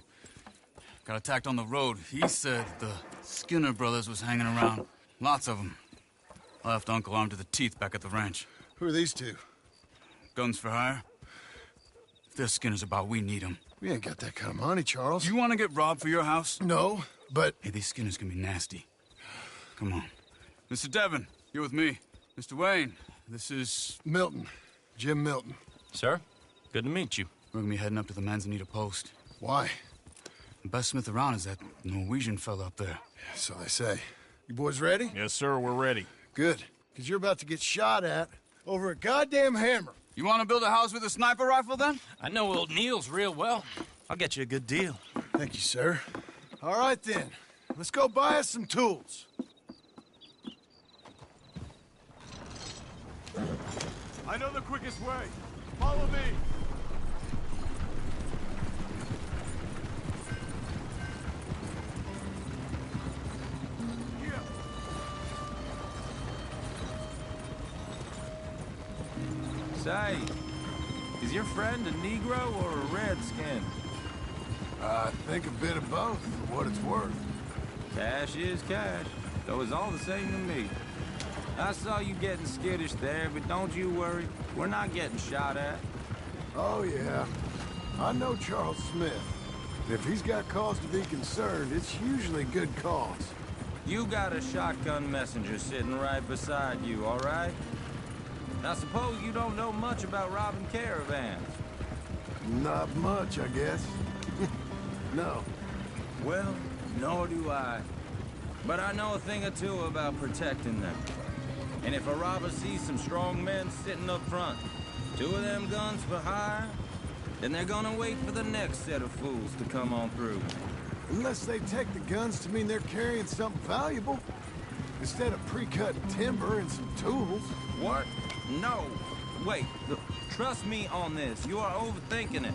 Got attacked on the road. He said the Skinner brothers was hanging around. Lots of them. I left Uncle armed to the teeth back at the ranch. Who are these two? Guns for hire. If they're Skinner's about, we need them. We ain't got that kind of money, Charles. You want to get robbed for your house? No, but... Hey, these Skinners can be nasty. Come on. Mr. Devon, you're with me. Mr. Wayne, this is... Milton. Jim Milton. Sir, good to meet you. We're gonna be heading up to the Manzanita post. Why? The best smith around is that Norwegian fella up there. So they say. You boys ready? Yes, sir, we're ready. Good. Because you're about to get shot at over a goddamn hammer. You want to build a house with a sniper rifle, then? I know old Neil's real well. I'll get you a good deal. Thank you, sir. All right, then. Let's go buy us some tools. I know the quickest way. Follow me. Say, is your friend a Negro or a Redskin? I think a bit of both, for what it's worth. Cash is cash, though it's all the same to me. I saw you getting skittish there, but don't you worry. We're not getting shot at. Oh, yeah. I know Charles Smith. If he's got cause to be concerned, it's usually good cause. You got a shotgun messenger sitting right beside you, all right? Now, suppose you don't know much about robbing caravans. Not much, I guess. No. Well, nor do I. But I know a thing or two about protecting them. And if a robber sees some strong men sitting up front, 2 of them guns for hire, then they're gonna wait for the next set of fools to come on through. Unless they take the guns to mean they're carrying something valuable. Instead of pre-cut timber and some tools. What? No. Wait, look, trust me on this. You are overthinking it.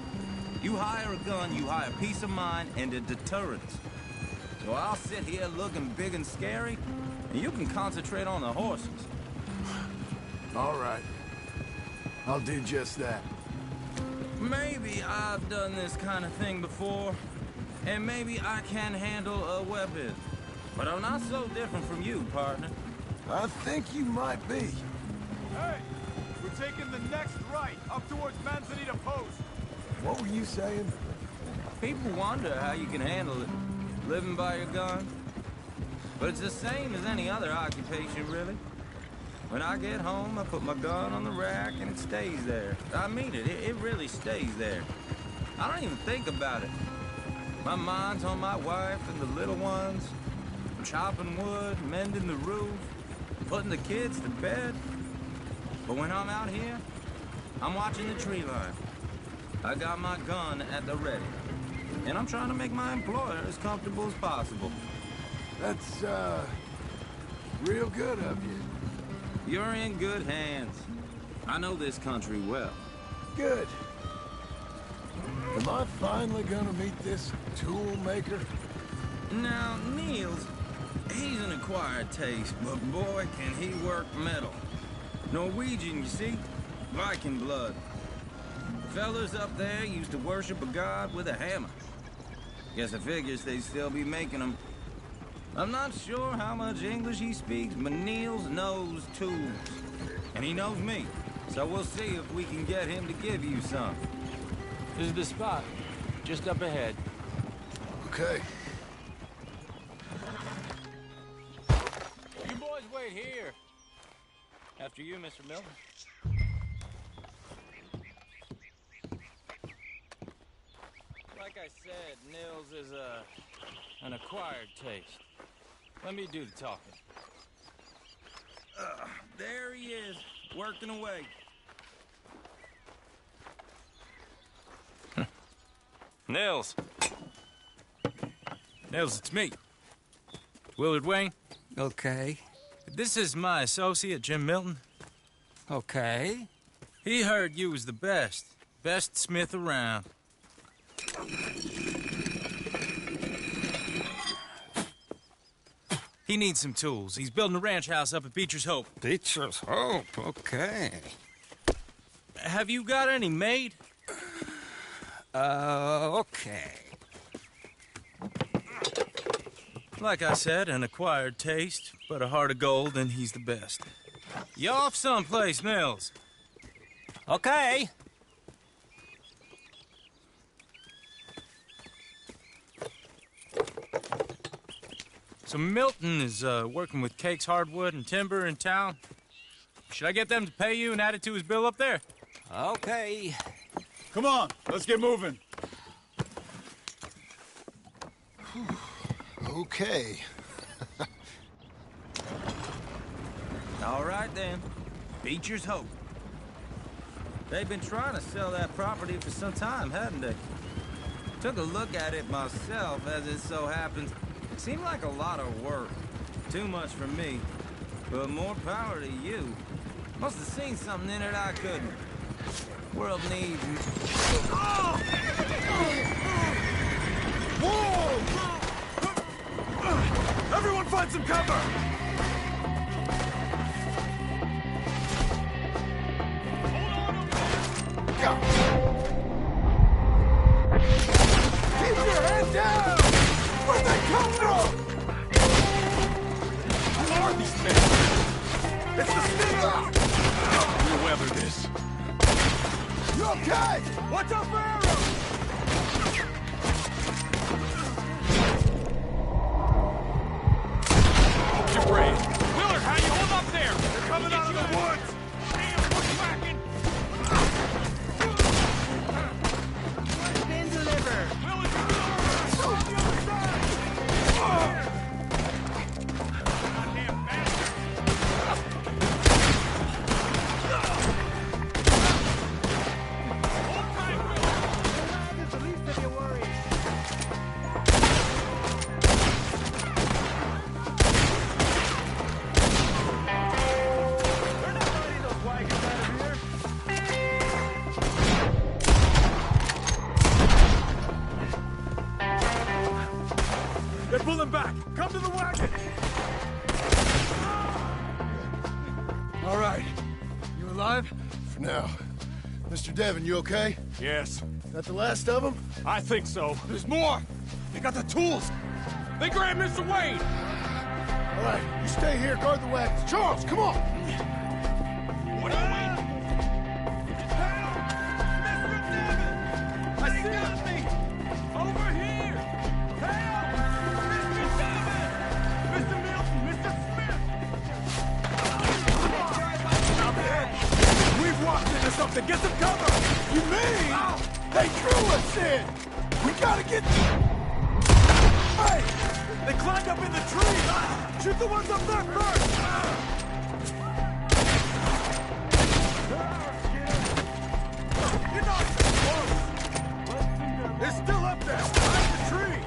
You hire a gun, you hire peace of mind and a deterrence. So I'll sit here looking big and scary, and you can concentrate on the horses. All right. I'll do just that. Maybe I've done this kind of thing before, and maybe I can handle a weapon. But I'm not so different from you, partner. I think you might be. Hey! We're taking the next right, up towards Manzanita Post. What were you saying? People wonder how you can handle it, living by your gun. But it's the same as any other occupation, really. When I get home, I put my gun on the rack and it stays there. I mean it, it really stays there. I don't even think about it. My mind's on my wife and the little ones. I'm chopping wood, mending the roof, putting the kids to bed. But when I'm out here, I'm watching the tree line. I got my gun at the ready. And I'm trying to make my employer as comfortable as possible. That's, real good of you. You're in good hands. I know this country well. Good. Am I finally gonna meet this tool maker? Now, Niels, he's an acquired taste, but boy, can he work metal. Norwegian, you see? Viking blood. Fellas up there used to worship a god with a hammer. Guess I figures they'd still be making them. I'm not sure how much English he speaks, but Niels knows tools. And he knows me, so we'll see if we can get him to give you some. This is the spot, just up ahead. Okay. You boys wait here. After you, Mr. Milton. Like I said, Nils is an acquired taste. Let me do the talking. There he is, working away. Nils. Nils, it's me. Willard Wayne. Okay. This is my associate, Jim Milton. Okay. He heard you was the best. Best smith around. He needs some tools. He's building a ranch house up at Beecher's Hope. Beecher's Hope, okay. Have you got any made? Okay. Like I said, an acquired taste, but a heart of gold, and he's the best. You off someplace, Nils? Okay. So Milton is working with Cakes Hardwood and Timber in town. Should I get them to pay you and add it to his bill up there? Okay. Come on, let's get moving. Okay. All right, then. Beecher's Hope. They've been trying to sell that property for some time, hadn't they? Took a look at it myself, as it so happens. Seemed like a lot of work. Too much for me. But more power to you. Must have seen something in it I couldn't. World needs... Whoa! Everyone find some cover! Keep your head down! Where'd they come from? Who are these men? It's the Stinger! We'll weather this. You okay? Watch out for arrows! Hold your brave. Willard, how you hold up there? They're coming out of the woods! Damn, bushwhacking! Been delivered. Willard, on the other side! Goddamn bastard! Hold tight, Willard! That's the least of your worries. All right. You alive? For now. Mr. Devon, you okay? Yes. That the last of them? I think so. There's more! They got the tools! They grabbed Mr. Wayne! All right, you stay here, guard the wagons. Charles, come on! What are you waiting? Help! Mr. Devon! They got me! Over here! Help! Mr. Devon! Mr. Milton! Mr. Smith! Stop it! We've walked into something! Get some cover! You mean? They drew us in! We gotta get... Hey! They climbed up in the trees! Shoot the ones up there first! You're not so close! They're still up there! Behind the tree!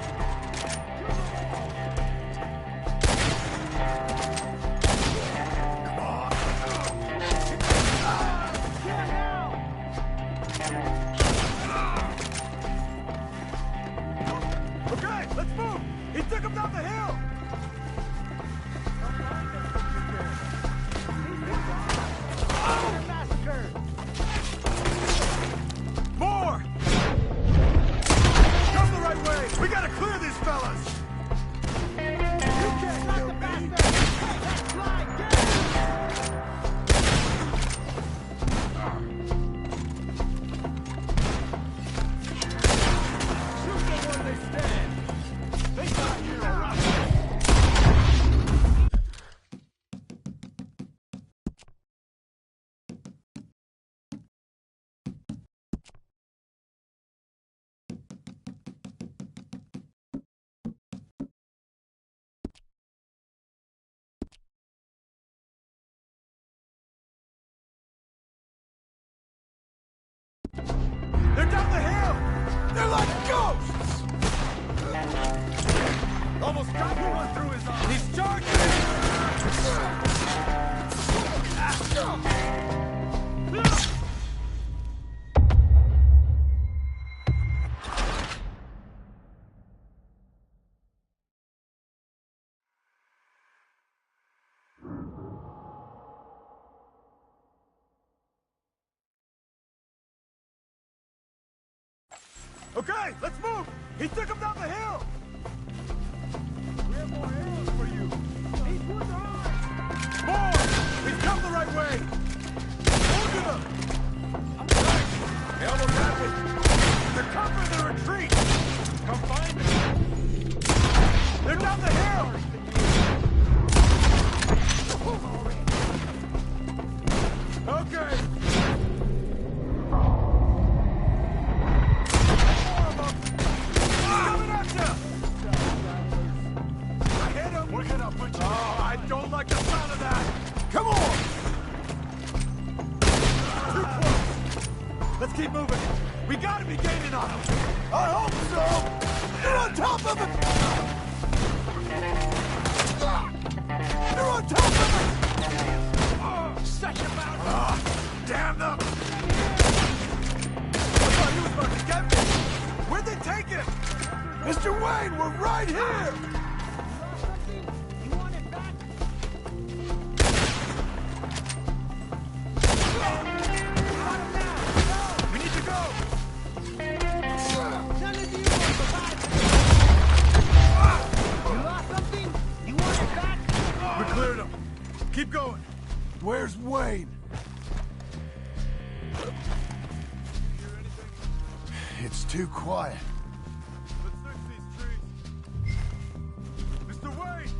Come on! Okay, let's move! He took him down the hill! More! Come the right way! We gotta clear these fellas! You can't kill me! Shoot them where they stand! They got you! They're down the hill! They're like ghosts! Almost got one through his arm! He's charging! Okay, let's move! He took him down the hill! We have more arrows for you! These woods are ours! More! He's come the right way! Wounded him! Right! They almost have it! They're covering the retreat! Come find me! They're down the hill! Okay! I don't like the sound of that! Come on! Too close! Let's keep moving! We gotta be gaining on them! I hope so! They're on top of it! They're on top of it! Such a bounce! Damn them! I thought he was about to get me! Where'd they take him? Mr. Wayne, we're right here! Keep going. Where's Wayne? It's too quiet. Let's fix these trees. Mr. Wayne!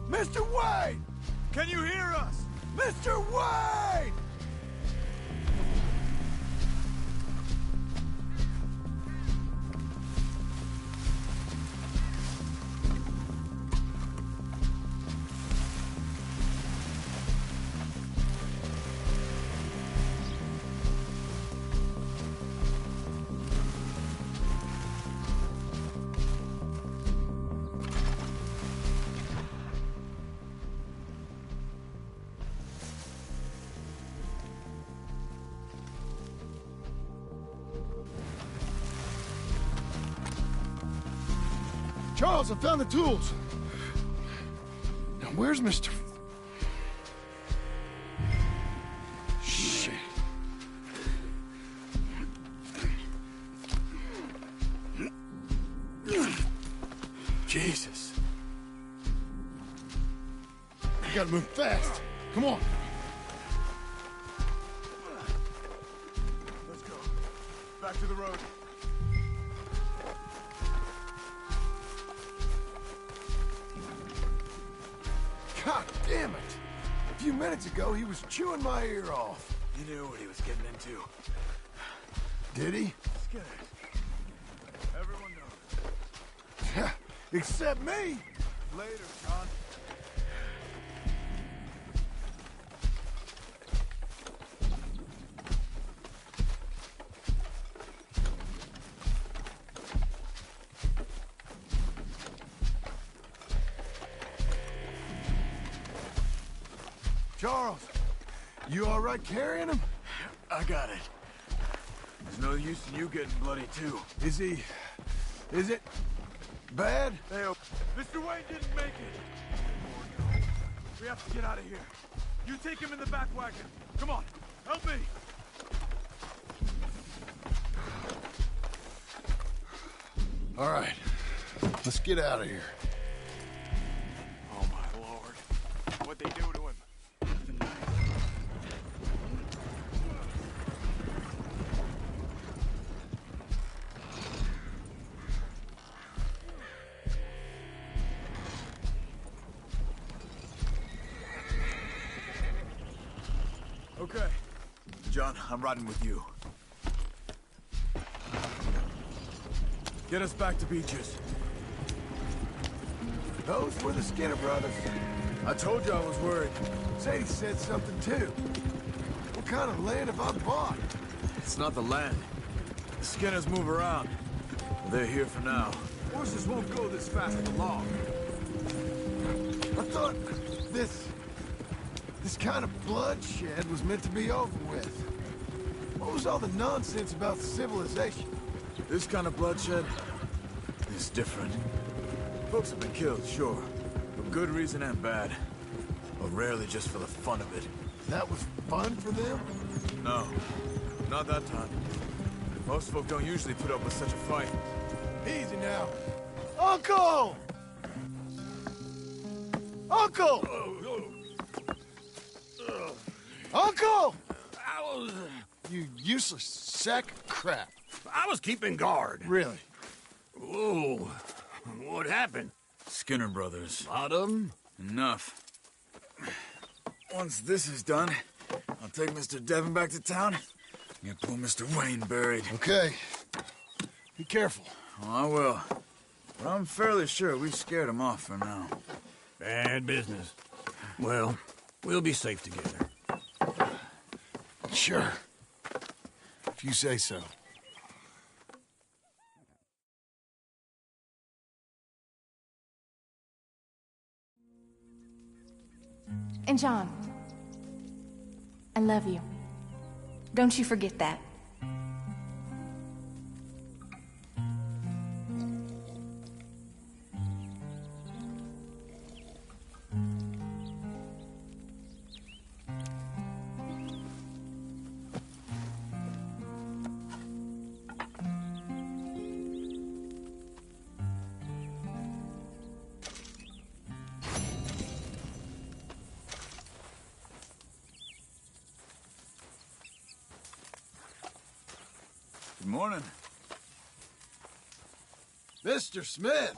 Mr. Wayne! Can you hear us? Mr. Wayne! Charles, I found the tools. Now, where's Mr... gotta move fast. Come on. Let's go. Back to the road. God damn it! A few minutes ago, he was chewing my ear off. He knew what he was getting into. Did he? Scared. Everyone knows. Except me! Later, John. Charles, you all right carrying him? I got it. There's no use in you getting bloody, too. Is it bad? Hey, Mr. Wayne didn't make it. We have to get out of here. You take him in the back wagon. Come on, help me. All right, let's get out of here. Oh, my Lord. What'd they do to him? Okay. John, I'm riding with you. Get us back to Beaches. Those were the Skinner brothers. I told you I was worried. Sadie said something too. What kind of land have I bought? It's not the land. The Skinners move around. They're here for now. Horses won't go this fast for long. I thought this kind of bloodshed was meant to be over with. What was all the nonsense about civilization? This kind of bloodshed is different. Folks have been killed, sure. For good reason and bad. But rarely just for the fun of it. That was fun for them? No. Not that time. Most folk don't usually put up with such a fight. Easy now. Uncle! Uncle! Uncle! You useless sack of crap. I was keeping guard. Really? Whoa. What happened? Skinner brothers. Lot of them? Enough. Once this is done, I'll take Mr. Devon back to town and get poor Mr. Wayne buried. Okay. Be careful. Oh, I will. But I'm fairly sure we've scared him off for now. Bad business. Well, we'll be safe together. Sure. If you say so. And John, I love you. Don't you forget that. Good morning. Mr. Smith!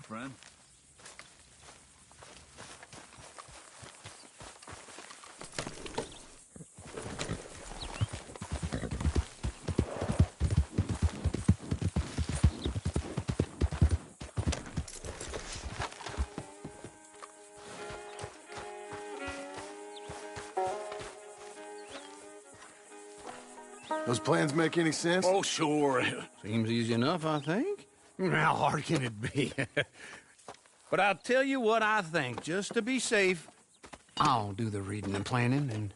friend. Those plans make any sense? Oh, sure. Seems easy enough, I think. How hard can it be? But I'll tell you what I think. Just to be safe, I'll do the reading and planning, and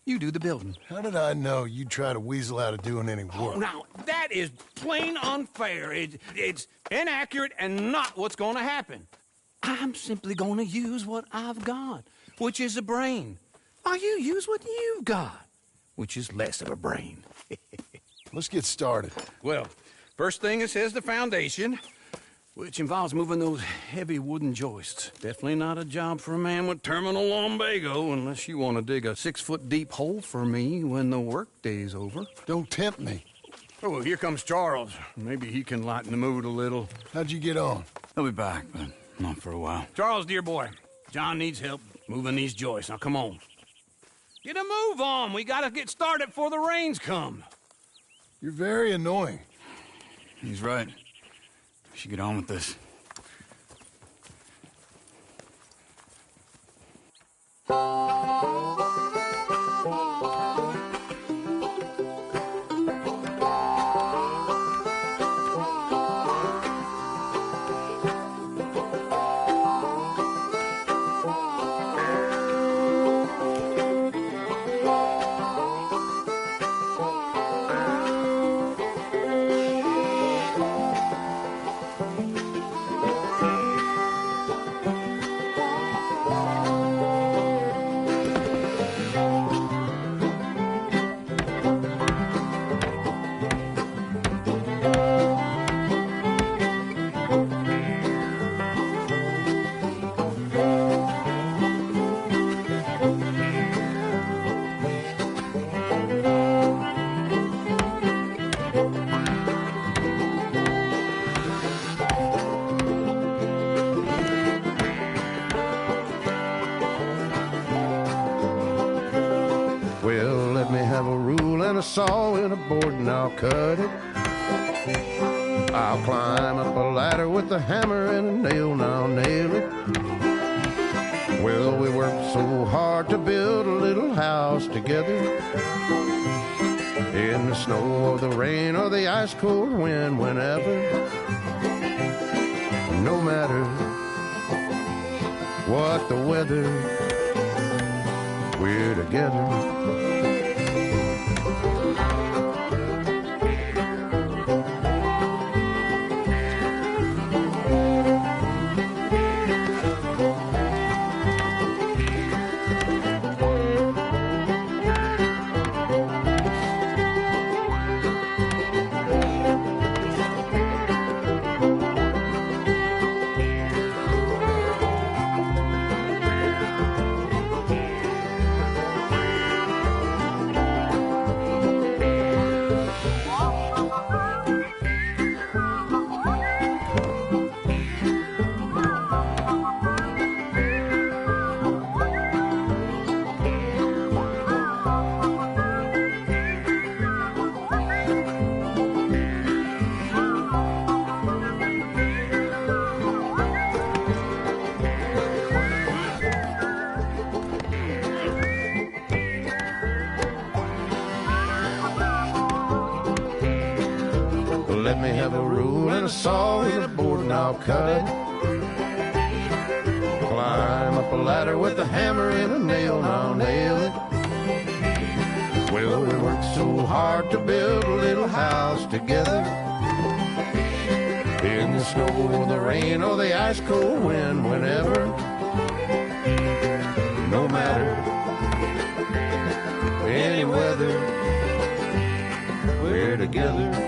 you do the building. How did I know you'd try to weasel out of doing any work? Oh, now, that is plain unfair. It's inaccurate and not what's going to happen. I'm simply going to use what I've got, which is a brain. While you use what you've got, which is less of a brain. Let's get started. Well, first thing it says the foundation, which involves moving those heavy wooden joists. Definitely not a job for a man with terminal lumbago unless you want to dig a 6-foot deep hole for me when the workday's over. Don't tempt me. Oh, well, here comes Charles. Maybe he can lighten the mood a little. How'd you get on? He'll be back, but not for a while. Charles, dear boy, John needs help moving these joists. Now, come on. Get a move on. We gotta get started before the rains come. You're very annoying. He's right. We should get on with this. Well, let me have a rule and a saw and a board and I'll cut it. I'll climb up a ladder with a hammer and a nail and I'll nail it. Well, we worked so hard to build a little house together. In the snow or the rain or the ice cold wind, whenever. No matter what the weather, we're together. Let me have a rule and a saw and a board and I'll cut. Climb up a ladder with a hammer and a nail and I'll nail it. Well, we worked so hard to build a little house together. In the snow or the rain or the ice cold wind, whenever. No matter any weather, we're together.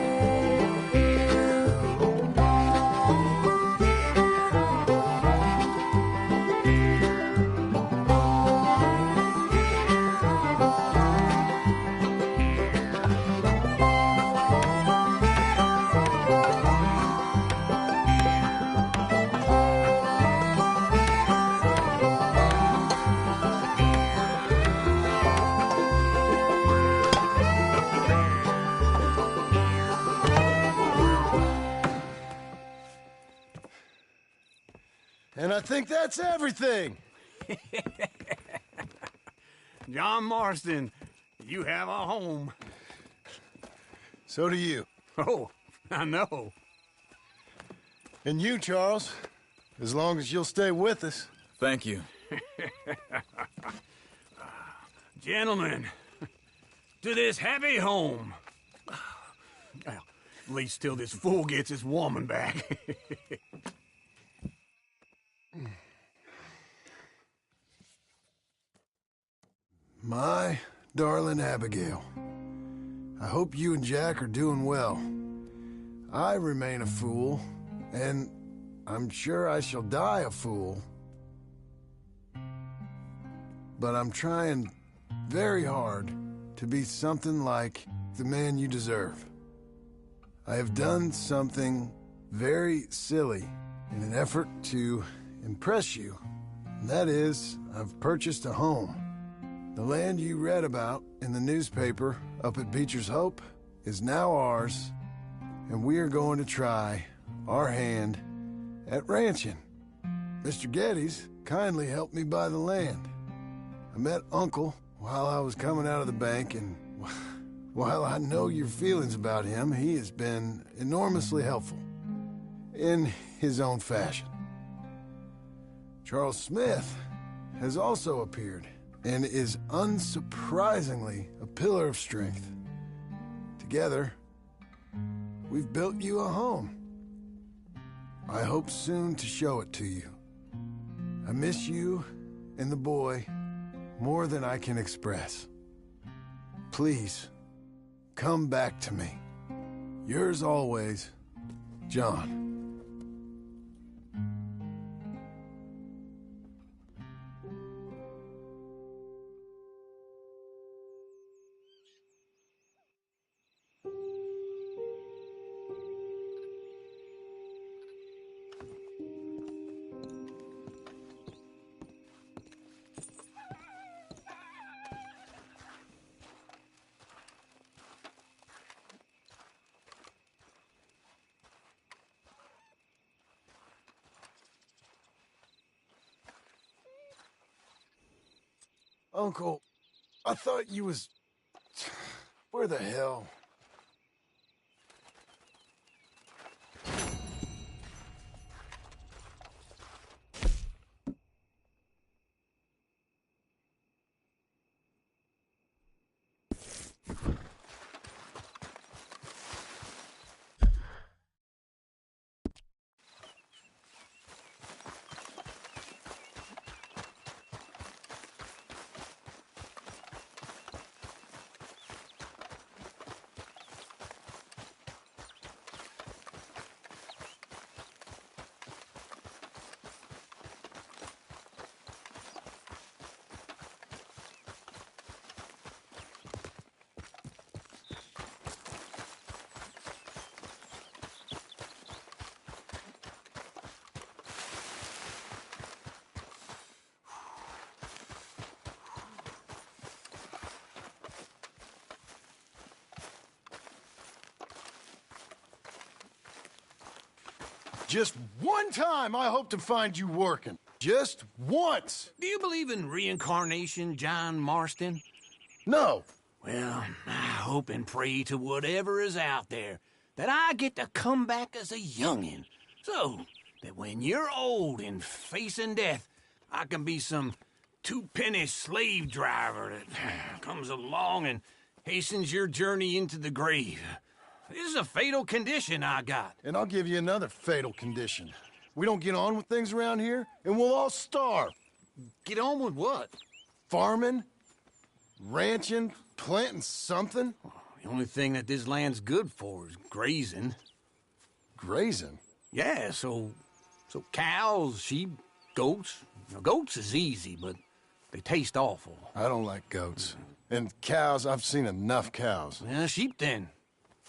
And I think that's everything. John Marston, you have a home. So do you. Oh, I know. And you, Charles, as long as you'll stay with us. Thank you. Gentlemen, to this happy home. Well, at least till this fool gets his woman back. My darling Abigail, I hope you and Jack are doing well. I remain a fool, and I'm sure I shall die a fool. But I'm trying very hard to be something like the man you deserve. I have done something very silly in an effort to impress you. And that is, I've purchased a home. The land you read about in the newspaper up at Beecher's Hope is now ours, and we are going to try our hand at ranching. Mr. Geddes kindly helped me buy the land. I met Uncle while I was coming out of the bank, and while I know your feelings about him, he has been enormously helpful in his own fashion. Charles Smith has also appeared and is unsurprisingly a pillar of strength. Together, we've built you a home. I hope soon to show it to you. I miss you and the boy more than I can express. Please, come back to me. Yours always, John. Uncle, I thought you was... Where the hell? Just one time I hope to find you working. Just once. Do you believe in reincarnation, John Marston? No. Well, I hope and pray to whatever is out there that I get to come back as a youngin', so that when you're old and facing death, I can be some two-penny slave driver that comes along and hastens your journey into the grave. This is a fatal condition I got. And I'll give you another fatal condition. We don't get on with things around here, and we'll all starve. Get on with what? Farming, ranching, planting something. The only thing that this land's good for is grazing. Grazing? Yeah, so cows, sheep, goats. Now, goats is easy, but they taste awful. I don't like goats. And cows, I've seen enough cows. Yeah, sheep then.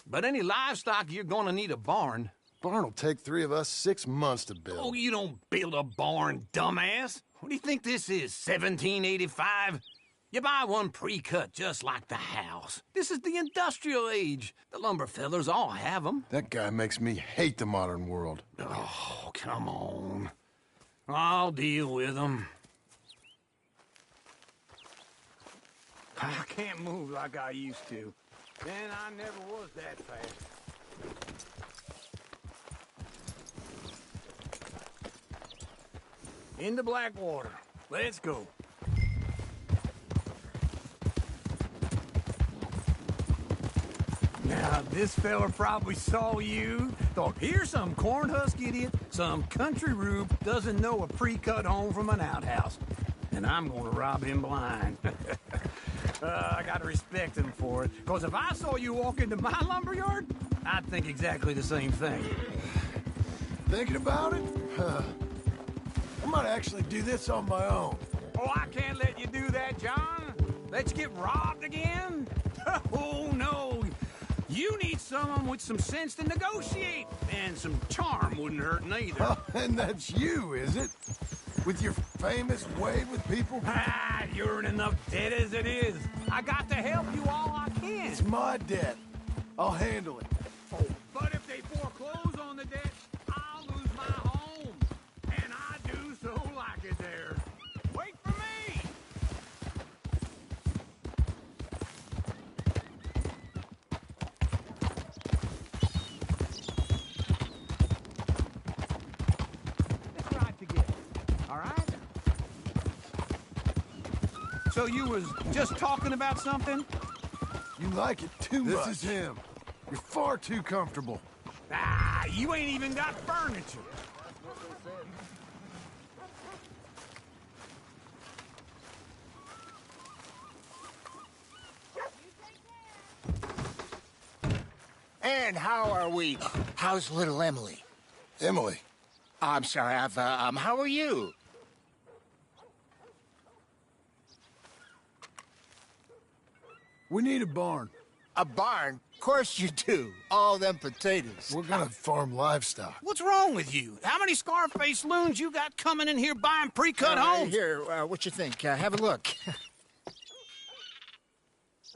But any livestock, you're gonna need a barn. Barn will take 3 of us 6 months to build. Oh, you don't build a barn, dumbass. What do you think this is, 1785? You buy one pre-cut just like the house. This is the industrial age. The lumber fellers all have them. That guy makes me hate the modern world. Oh, come on. I'll deal with them. I can't move like I used to. And I never was that fast. Into Blackwater. Let's go. Now, this fella probably saw you, thought, here's some cornhusk idiot, some country rube doesn't know a pre-cut home from an outhouse. And I'm gonna rob him blind. I gotta respect him for it, because if I saw you walk into my lumberyard, I'd think exactly the same thing. Thinking about it? I might actually do this on my own. Oh, I can't let you do that, John. Let you get robbed again? Oh, no. You need someone with some sense to negotiate. And some charm wouldn't hurt neither. Oh, and that's you, is it? With your famous way with people? Ah, you're in enough debt as it is. I got to help you all I can. It's my debt. I'll handle it. Oh, but if they foreclose on the debt, I'll lose my home. And I do so like it there. Wait for me! Let's ride together, all right? So you was just talking about something? You like it too much. This is him. You're far too comfortable. Ah, you ain't even got furniture. And how are we? How's little Emily? Emily? I'm sorry, how are you? We need a barn. A barn? Of course you do. All them potatoes. We're gonna farm livestock. What's wrong with you? How many Scarface loons you got coming in here buying pre-cut homes? Here, what you think? Have a look.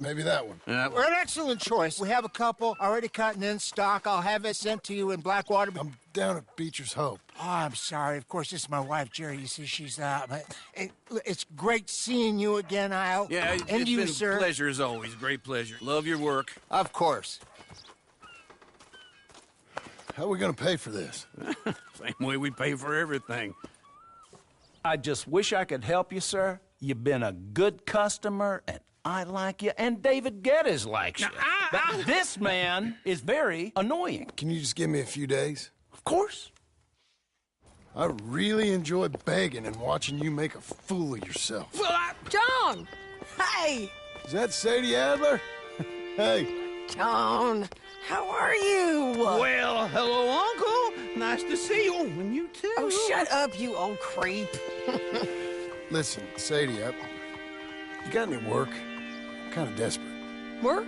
Maybe that one. We're an excellent choice. We have a couple already cut and in stock. I'll have it sent to you in Blackwater. I'm down at Beecher's Hope. Oh, I'm sorry. Of course, this is my wife, Jerry. You see, she's it's great seeing you again, Al. Yeah, and it's you, been sir. a pleasure as always. Great pleasure. Love your work. Of course. How are we gonna pay for this? Same way we pay for everything. I just wish I could help you, sir. You've been a good customer, and I like you, and David Geddes likes you. But this man is very annoying. Can you just give me a few days? Of course. I really enjoy begging and watching you make a fool of yourself. Well, John! Hey! Is that Sadie Adler? Hey. John, how are you? Well, hello, Uncle. Nice to see you. And you too. Oh, shut up, you old creep. Listen, Sadie, you got any work? I'm kind of desperate. Work?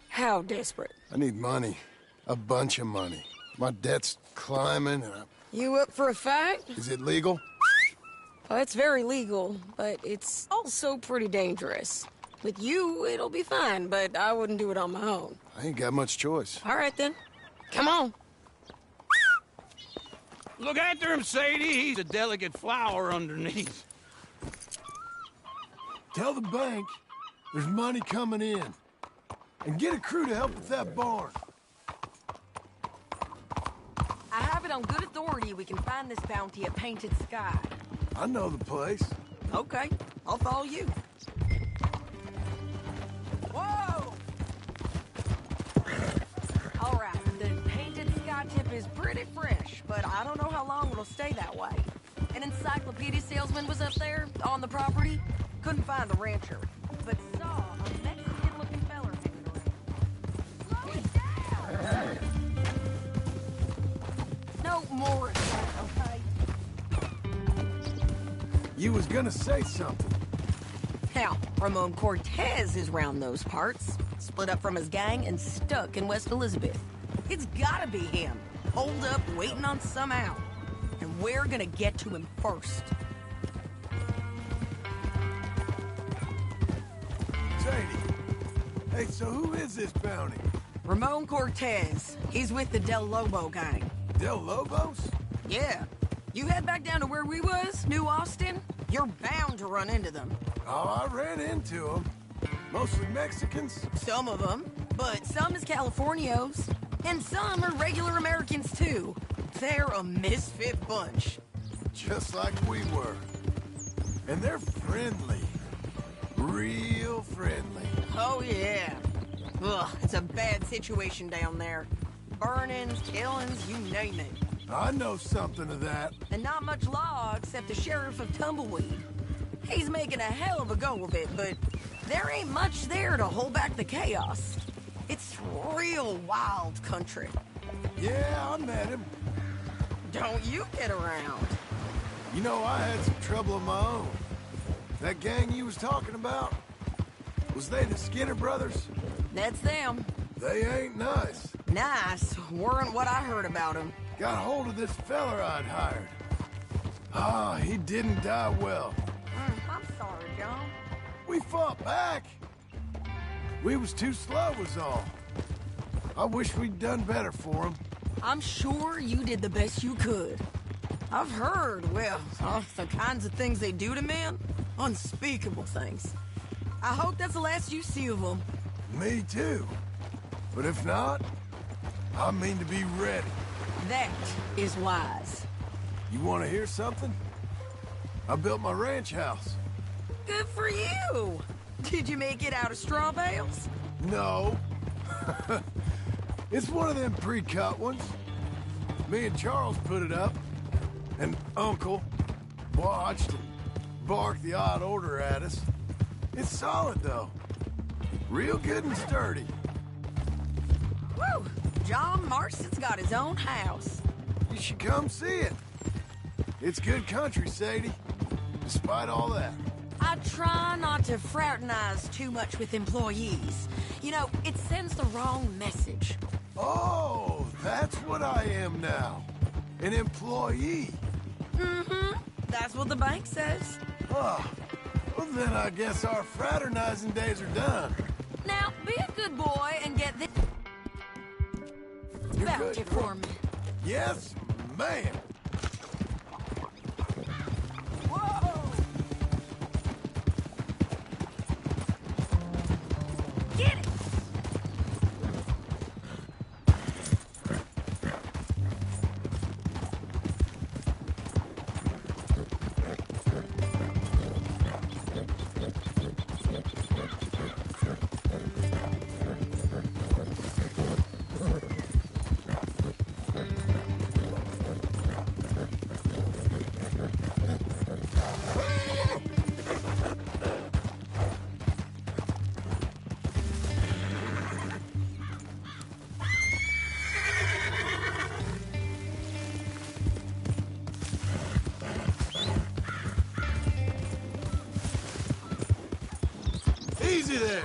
How desperate? I need money. A bunch of money. My debt's climbing and You up for a fight? Is it legal? Well, it's very legal, but it's also pretty dangerous. With you, it'll be fine, but I wouldn't do it on my own. I ain't got much choice. All right, then. Come on. Look after him, Sadie. He's a delicate flower underneath. Tell the bank there's money coming in. And get a crew to help with that barn. I have it on good authority we can find this bounty at Painted Sky. I know the place. Okay, I'll follow you. Whoa! All right, the Painted Sky tip is pretty fresh, but I don't know how long it'll stay that way. An encyclopedia salesman was up there on the property. Couldn't find the rancher, but saw a Mexican-looking feller hanging around. Slow it down! No more, okay? You was gonna say something. Now, Ramon Cortez is round those parts. Split up from his gang and stuck in West Elizabeth. It's gotta be him. Holed up, waiting on some out. And we're gonna get to him first. Sadie. Hey, so who is this bounty? Ramon Cortez. He's with the Del Lobo gang. Del Lobos? Yeah. You head back down to where we was, New Austin, you're bound to run into them. Oh, I ran into them. Mostly Mexicans. Some of them, but some is Californios. And some are regular Americans, too. They're a misfit bunch. Just like we were. And they're friendly. Real friendly. Oh, yeah. Ugh, it's a bad situation down there. Burnings, killings, you name it. I know something of that. And not much law except the sheriff of Tumbleweed. He's making a hell of a go of it, but there ain't much there to hold back the chaos. It's real wild country. Yeah, I met him. Don't you get around. You know, I had some trouble of my own. That gang you was talking about, was they the Skinner brothers? That's them. They ain't nice. Nice weren't what I heard about them. Got hold of this feller I'd hired. Ah, he didn't die well. I'm sorry, John. We fought back. We was too slow was all. I wish we'd done better for him. I'm sure you did the best you could. I've heard, well, the kinds of things they do to men. Unspeakable things. I hope that's the last you see of them. Me too. But if not, I mean to be ready. That is wise. You want to hear something? I built my ranch house. Good for you. Did you make it out of straw bales? No. It's one of them pre-cut ones. Me and Charles put it up. And Uncle watched and barked the odd order at us. It's solid, though. Real good and sturdy. Woo! John Marston's got his own house. You should come see it. It's good country, Sadie. Despite all that. I try not to fraternize too much with employees. You know, it sends the wrong message. Oh, that's what I am now. An employee. Mm-hmm. That's what the bank says. Oh, well then I guess our fraternizing days are done. Now, be a good boy and get this bounty for me. Yes, ma'am. Get it! Easy there.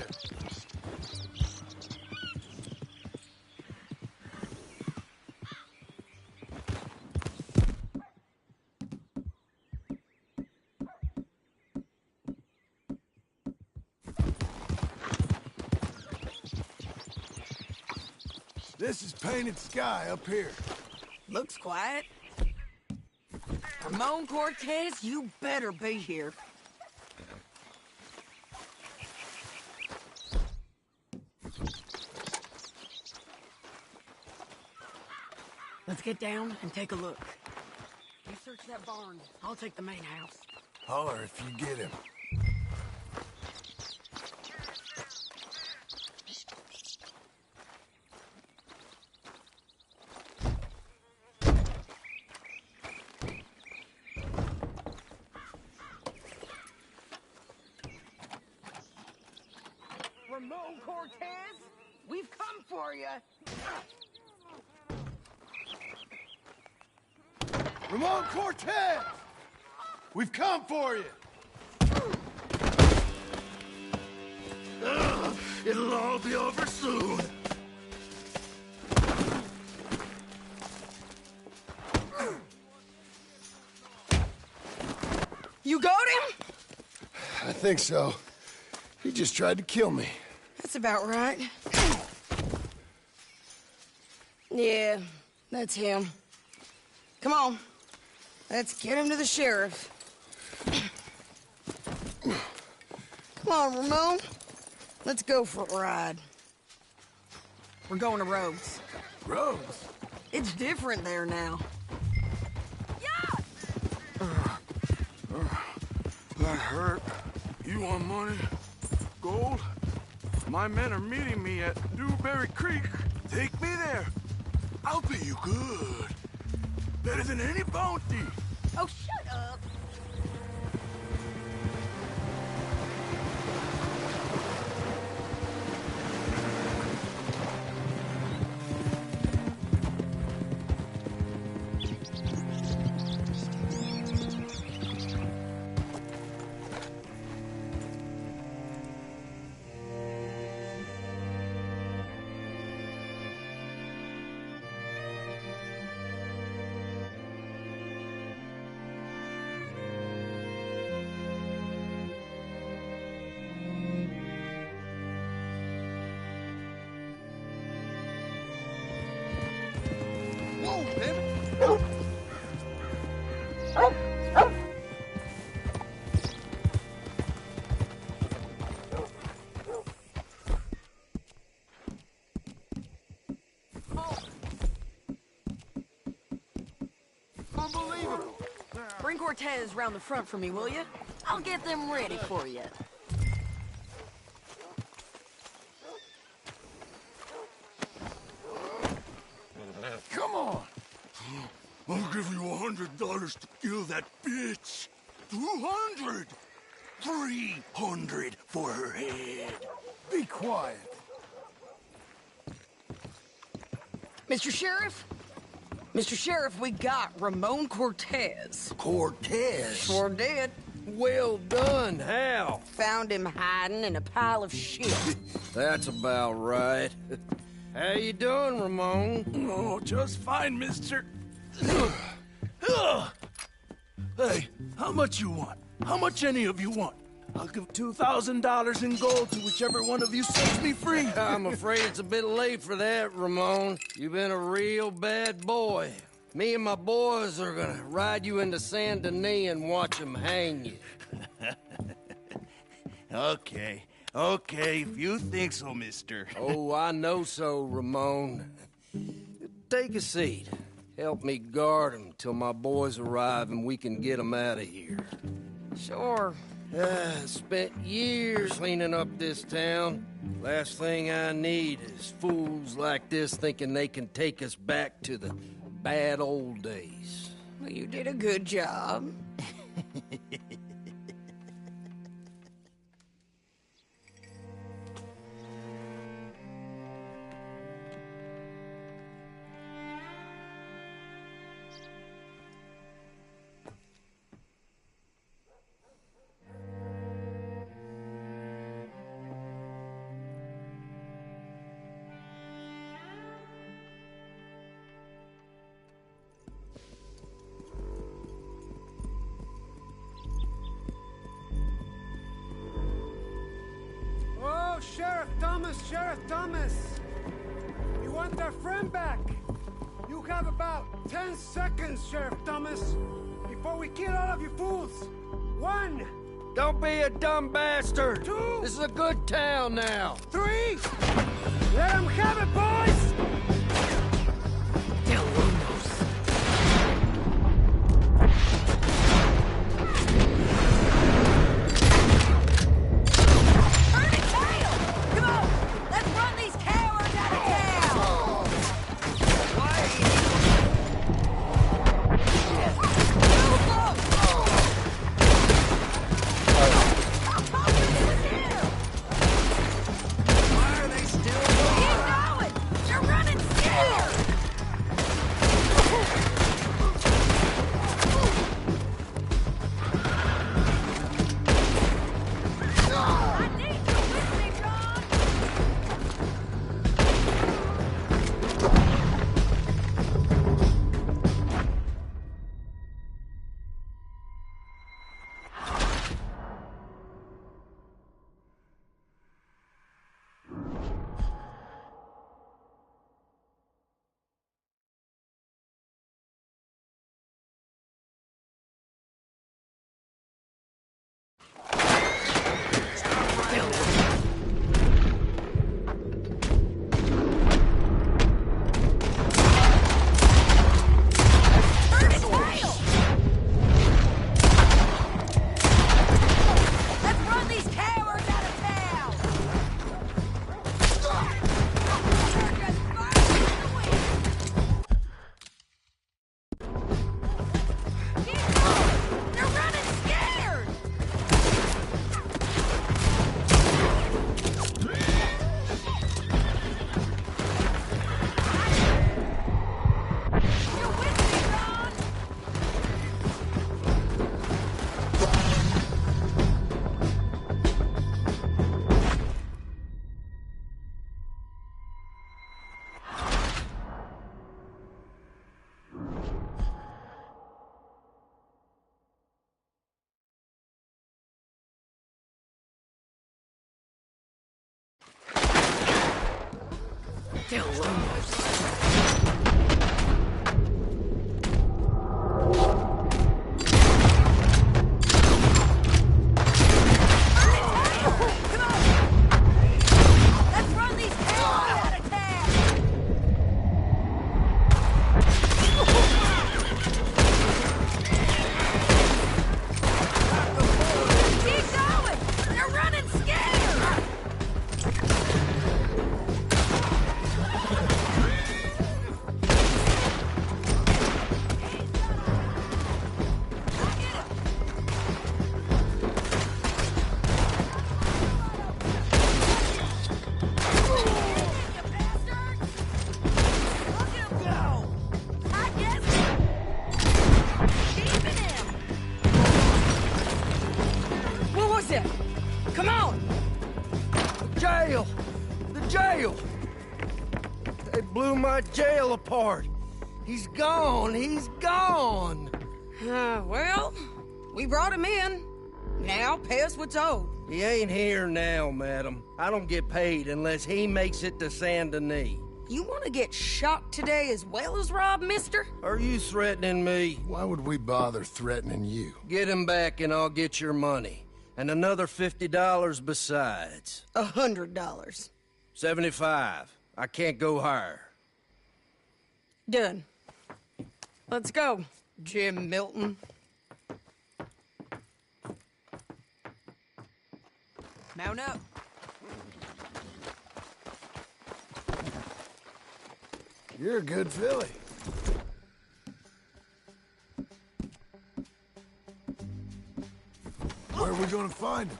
This is Painted Sky up here. Looks quiet. Ramon Cortez, you better be here. Let's get down and take a look. You search that barn. I'll take the main house. Holler if you get him. Ramon Cortez, we've come for you. Ramon Cortez! We've come for you! It'll all be over soon. You got him? I think so. He just tried to kill me. That's about right. Yeah, that's him. Come on, Let's get him to the sheriff. Come on, Ramon. Let's go for a ride. We're going to Rhodes. Rhodes? It's different there now. That hurt. You want money? Gold? My men are meeting me at Dewberry Creek. Take me there. I'll pay you good. Better than any bounty. Oh, shut up. Whoa, damn it! Unbelievable. Bring Cortez round the front for me, will you? I'll get them ready for you. Come on! I'll give you $100 to kill that bitch. 200! 300 for her head. Be quiet. Mr. Sheriff? Mr. Sheriff, we got Ramon Cortez. Cortez? Sure did. Well done. How? Found him hiding in a pile of shit. That's about right. How you doing, Ramon? Oh, just fine, mister. Hey, how much you want? How much any of you want? I'll give $2,000 in gold to whichever one of you sets me free. I'm afraid it's a bit late for that, Ramon. You've been a real bad boy. Me and my boys are gonna ride you into Saint Denis and watch them hang you. Okay, if you think so, mister. Oh, I know so, Ramon. Take a seat. Help me guard them till my boys arrive and we can get them out of here. Sure. Spent years cleaning up this town. Last thing I need is fools like this thinking they can take us back to the bad old days. Well, you did a good job. Sheriff Thomas! You want their friend back? You have about 10 seconds, Sheriff Thomas, before we kill all of you fools. 1! Don't be a dumb bastard! 2! This is a good town now! 3! Let them have it, boys! You're running Still alive. Jail apart. He's gone. He's gone. Well, we brought him in. Now pay us what's owed. He ain't here now, madam. I don't get paid unless he makes it to Saint Denis. You want to get shot today as well as Rob, mister? Are you threatening me? Why would we bother threatening you? Get him back and I'll get your money. And another $50 besides. $100. 75. I can't go higher. Done. Let's go, Jim Milton. Mount up. You're a good filly. Where are we gonna find him?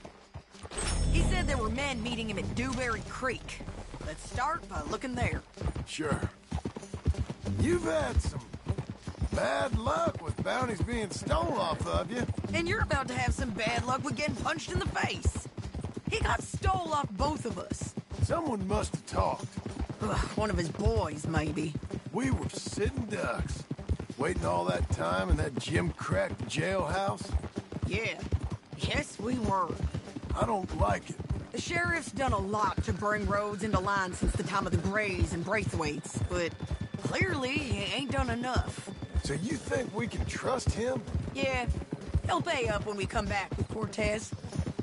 He said there were men meeting him at Dewberry Creek. Let's start by looking there. Sure. You've had some bad luck with bounties being stolen off of you. And you're about to have some bad luck with getting punched in the face. He got stole off both of us. Someone must have talked. Ugh, one of his boys, maybe. We were sitting ducks, waiting all that time in that gim-cracked jailhouse. Yeah. Yes, we were. I don't like it. The sheriff's done a lot to bring roads into line since the time of the Grays and Braithwaites, but clearly he ain't done enough. So you think we can trust him? Yeah. He'll pay up when we come back with Cortez.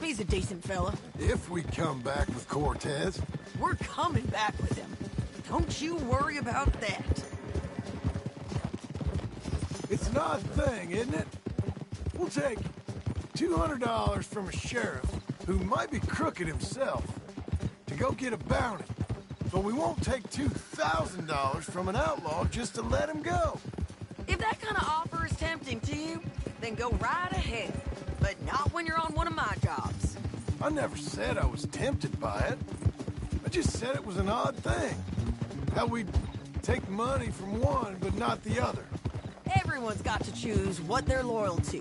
He's a decent fella. If we come back with Cortez. We're coming back with him. Don't you worry about that. It's an odd thing, isn't it? We'll take $200 from a sheriff who might be crooked himself to go get a bounty. But we won't take $2,000 from an outlaw just to let him go. If that kind of offer is tempting to you, then go right ahead. But not when you're on one of my jobs. I never said I was tempted by it. I just said it was an odd thing. How we'd take money from one but not the other. Everyone's got to choose what they're loyal to.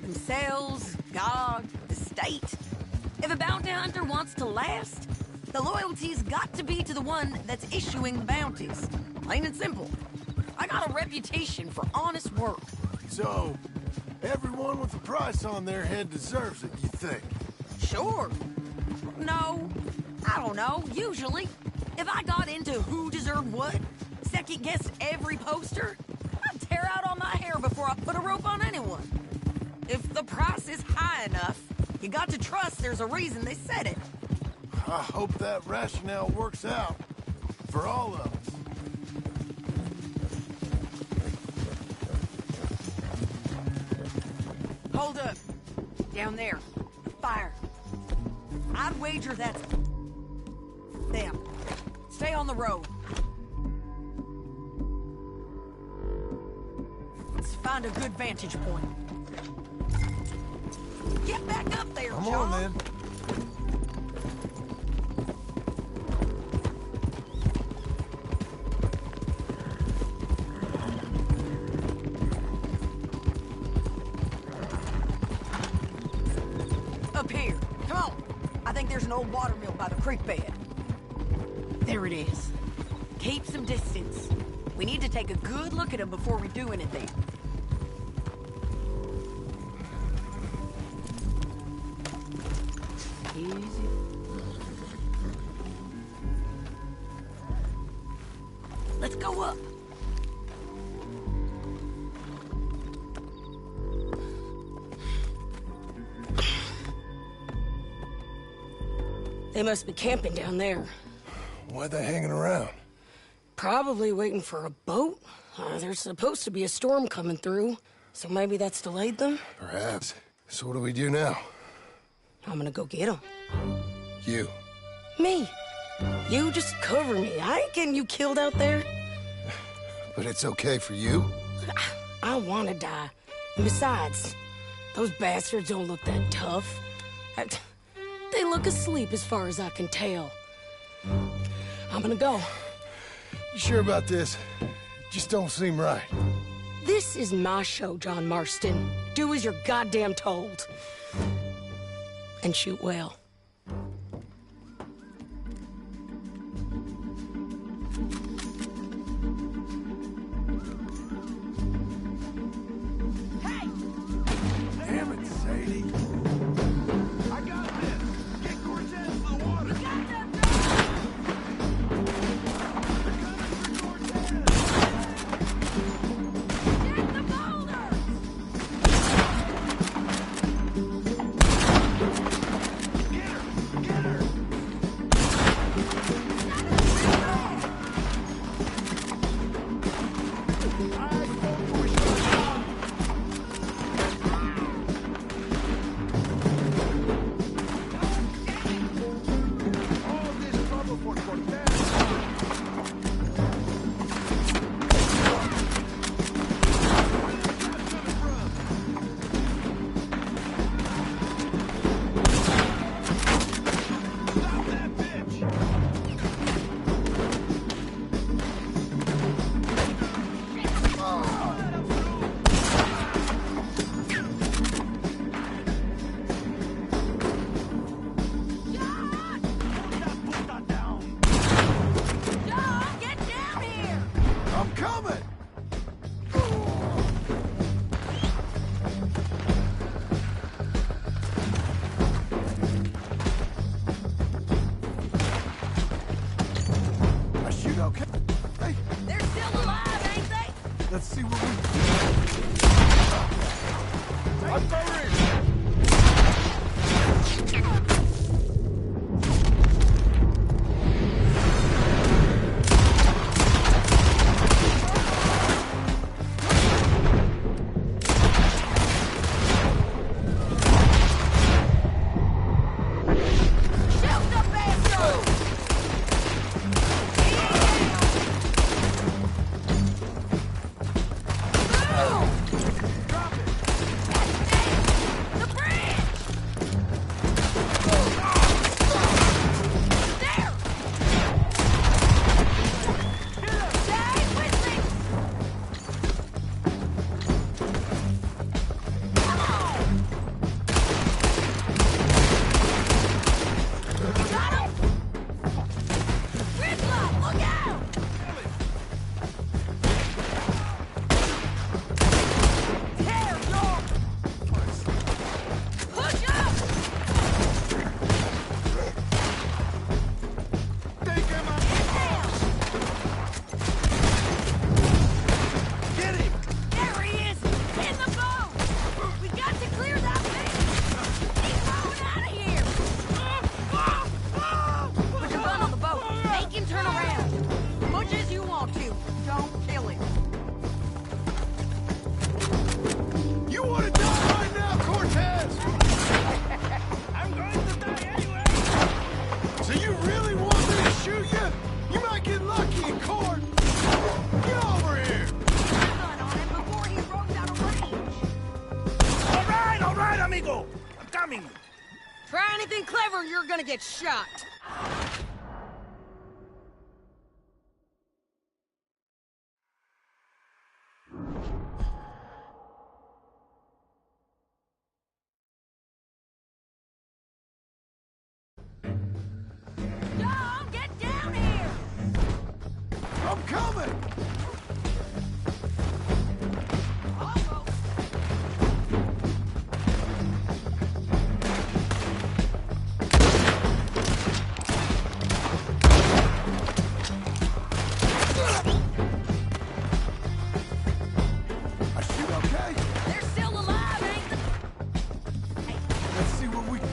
Themselves, God, the state. If a bounty hunter wants to last, the loyalty's got to be to the one that's issuing the bounties. Plain and simple. I got a reputation for honest work. So, everyone with a price on their head deserves it, you think? Sure. No, I don't know, usually. If I got into who deserved what, second-guessed every poster, I'd tear out all my hair before I put a rope on anyone. If the price is high enough, you got to trust there's a reason they said it. I hope that rationale works out for all of us. Hold up. Down there. Fire. I'd wager that's them. Stay on the road. Let's find a good vantage point. Get back up there, Come John. on, then. Up here. Come on. I think there's an old water mill by the creek bed. There it is. Keep some distance. We need to take a good look at him before we do anything. Easy. Let's go up. They must be camping down there. Why are they hanging around? Probably waiting for a boat. There's supposed to be a storm coming through, so maybe that's delayed them? Perhaps. So what do we do now? I'm gonna go get them. You. Me. You just cover me. I ain't getting you killed out there. But it's okay for you? I want to die. And besides, those bastards don't look that tough. They look asleep as far as I can tell. I'm gonna go. You sure about this? Just don't seem right. This is my show, John Marston. Do as you're goddamn told. And shoot well. Damn it, Sadie. I got this. Get Cortez to the water. You got that, Let's see what we... I'm firing! Try anything clever, you're gonna get shot. Dom, get down here! I'm coming!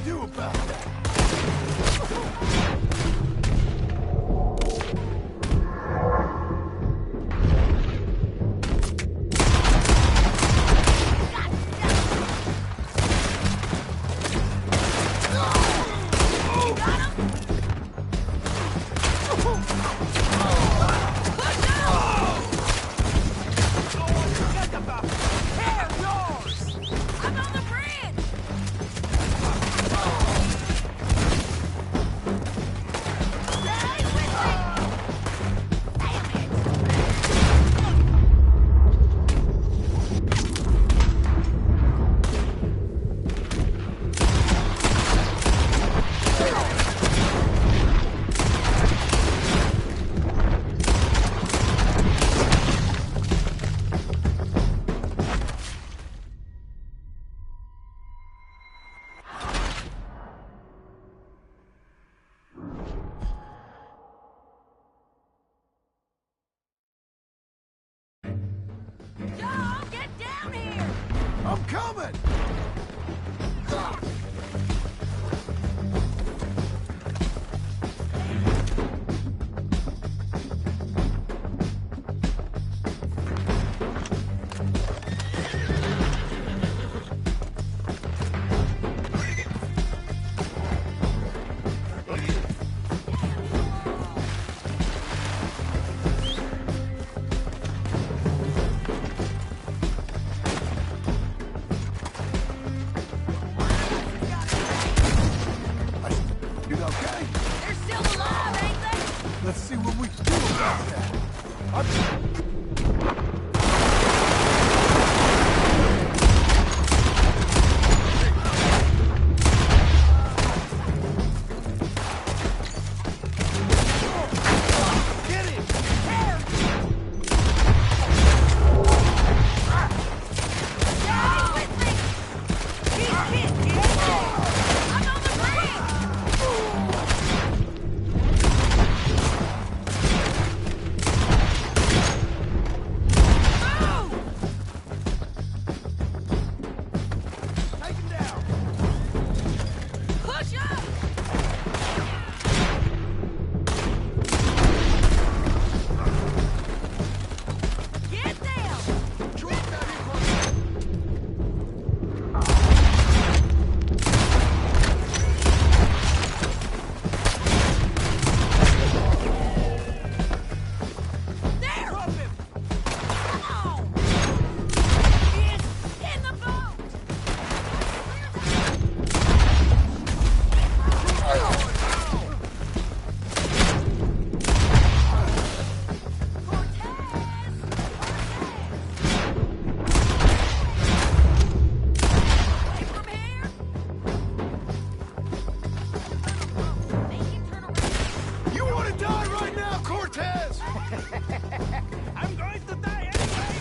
do about that? John, get down here! I'm coming! You okay? They're still alive, ain't they? Let's see what we can do about that. Push up! Get down! There! Drop him! Come on! It's in the boat! You want to die right now, Cortez? I'm going to die anyway!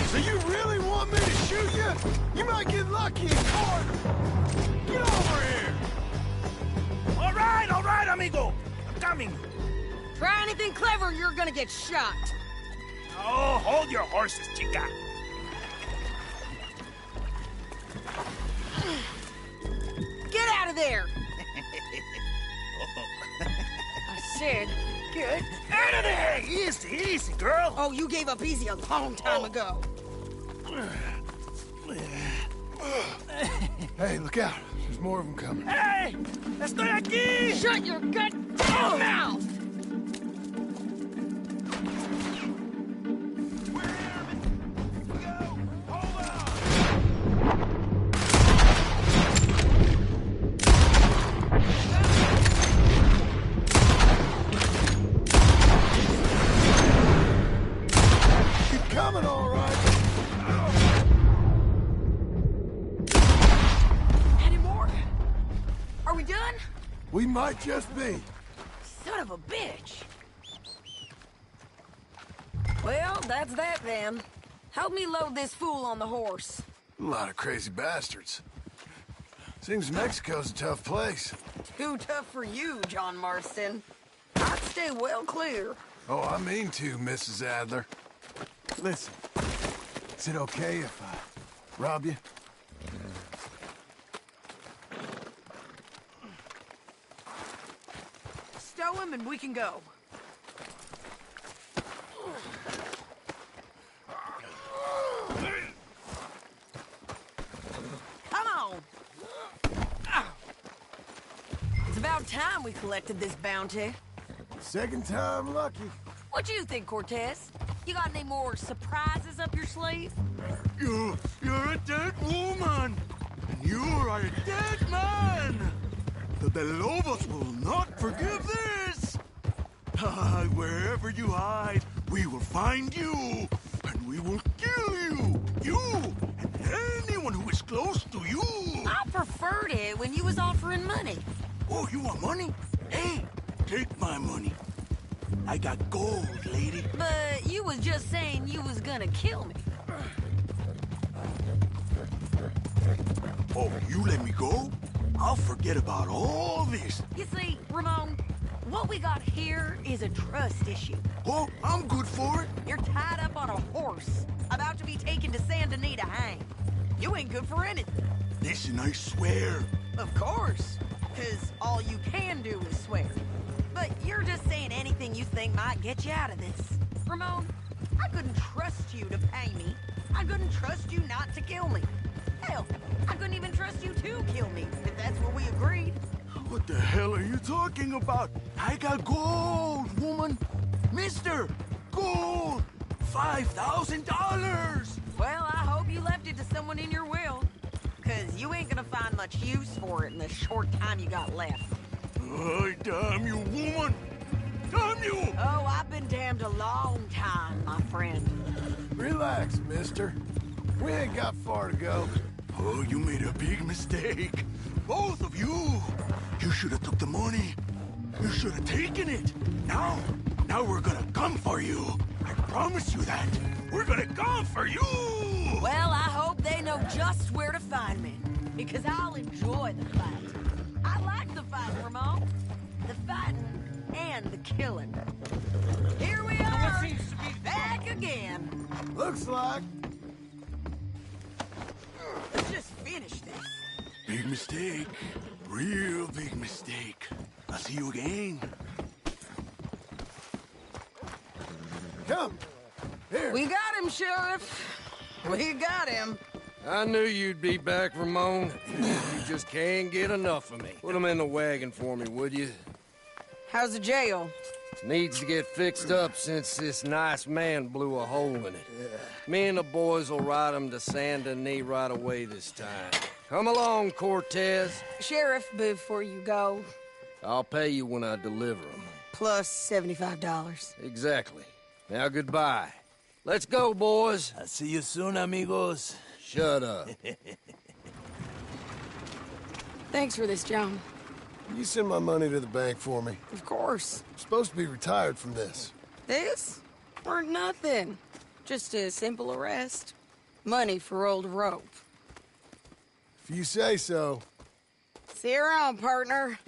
So you really want me to shoot you? You might get lucky in court. Get over here! All right, amigo. I'm coming. Try anything clever, you're gonna get shot. Oh, hold your horses, chica. Get out of there! I said, get Out of there! Easy, easy, girl. Oh, you gave up easy a long time ago. Hey, look out. There's more of them coming. Hey! Estoy aquí! Shut your goddamn mouth! Keep coming, all right. Any more? Are we done? We might just be. Son of a bitch. Well, that's that then. Help me load this fool on the horse. A lot of crazy bastards. Seems Mexico's a tough place. Too tough for you, John Marston. I'd stay well clear. Oh, I mean to, Mrs. Adler. Listen, is it okay if I rob you? show him and we can go. Come on! It's about time we collected this bounty. Second time lucky. What do you think, Cortez? You got any more surprises up your sleeve? You're a dead woman! And you are a dead man! The Lobos will not forgive this! Wherever you hide, we will find you! And we will kill you! You! And anyone who is close to you! I preferred it when you was offering money. Oh, you want money? Hey, take my money. I got gold, lady. But you was just saying you was gonna kill me. Oh, you let me go? I'll forget about all this. You see, Ramon, what we got here is a trust issue. Oh, I'm good for it. You're tied up on a horse, about to be taken to Saint Denis to hang. You ain't good for anything. Listen, I swear. Of course, because all you can do is swear. But you're just saying anything you think might get you out of this. Ramon, I couldn't trust you to pay me. I couldn't trust you not to kill me. Hell, I couldn't even trust you to kill me, if that's what we agreed. What the hell are you talking about? I got gold, woman. Mister, gold. $5,000. Well, I hope you left it to someone in your will. Because you ain't gonna find much use for it in the short time you got left. Oh, damn you, woman! Damn you! Oh, I've been damned a long time, my friend. Relax, mister. We ain't got far to go. Oh, you made a big mistake. Both of you. You should have took the money. You should have taken it. Now we're gonna come for you. I promise you that. We're gonna come for you! Well, I hope they know just where to find me. Because I'll enjoy the fight. I like the fight, Ramon. The fighting and the killing. Here we are, back again. Looks like. Let's just finish this. Big mistake. Real big mistake. I'll see you again. Come. Here. We got him, Sheriff. We got him. I knew you'd be back, Ramon. You just can't get enough of me. Put him in the wagon for me, would you? How's the jail? Needs to get fixed up since this nice man blew a hole in it. Me and the boys will ride him to Saint Denis right away this time. Come along, Cortez. Sheriff, before you go, I'll pay you when I deliver him. plus $75. Exactly. Now goodbye. Let's go, boys. I'll see you soon, amigos. Shut up. Thanks for this, John. You send my money to the bank for me. Of course. I'm supposed to be retired from this. This? Weren't nothing. Just a simple arrest. Money for old rope. If you say so. See you around, partner.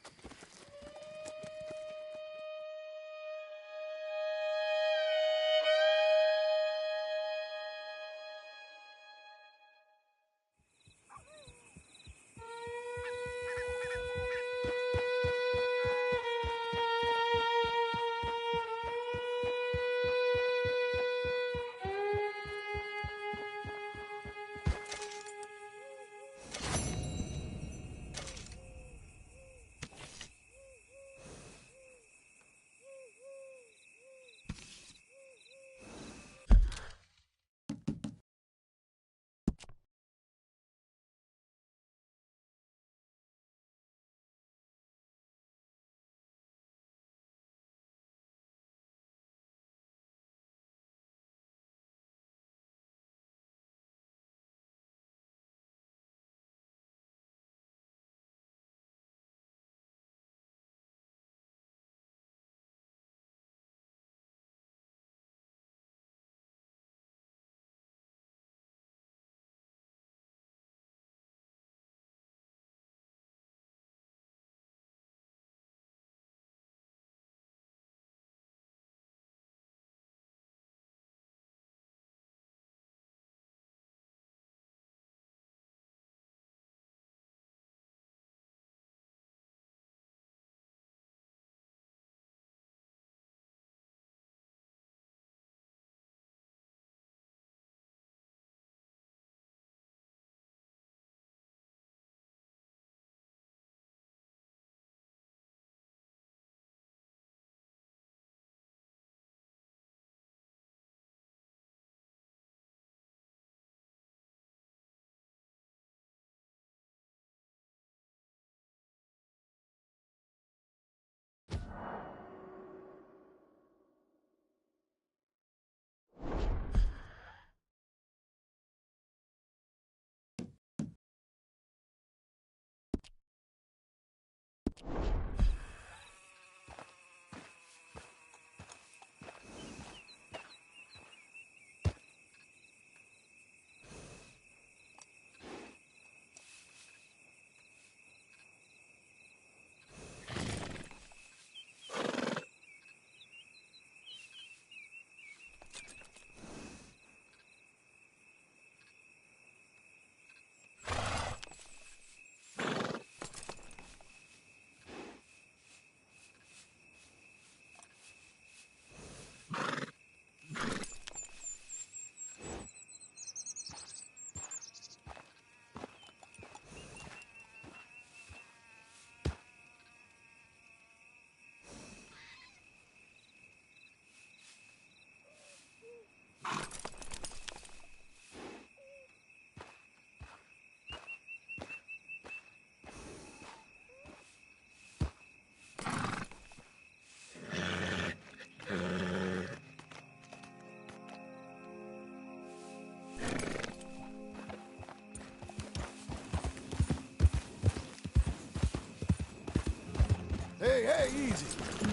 hey, easy.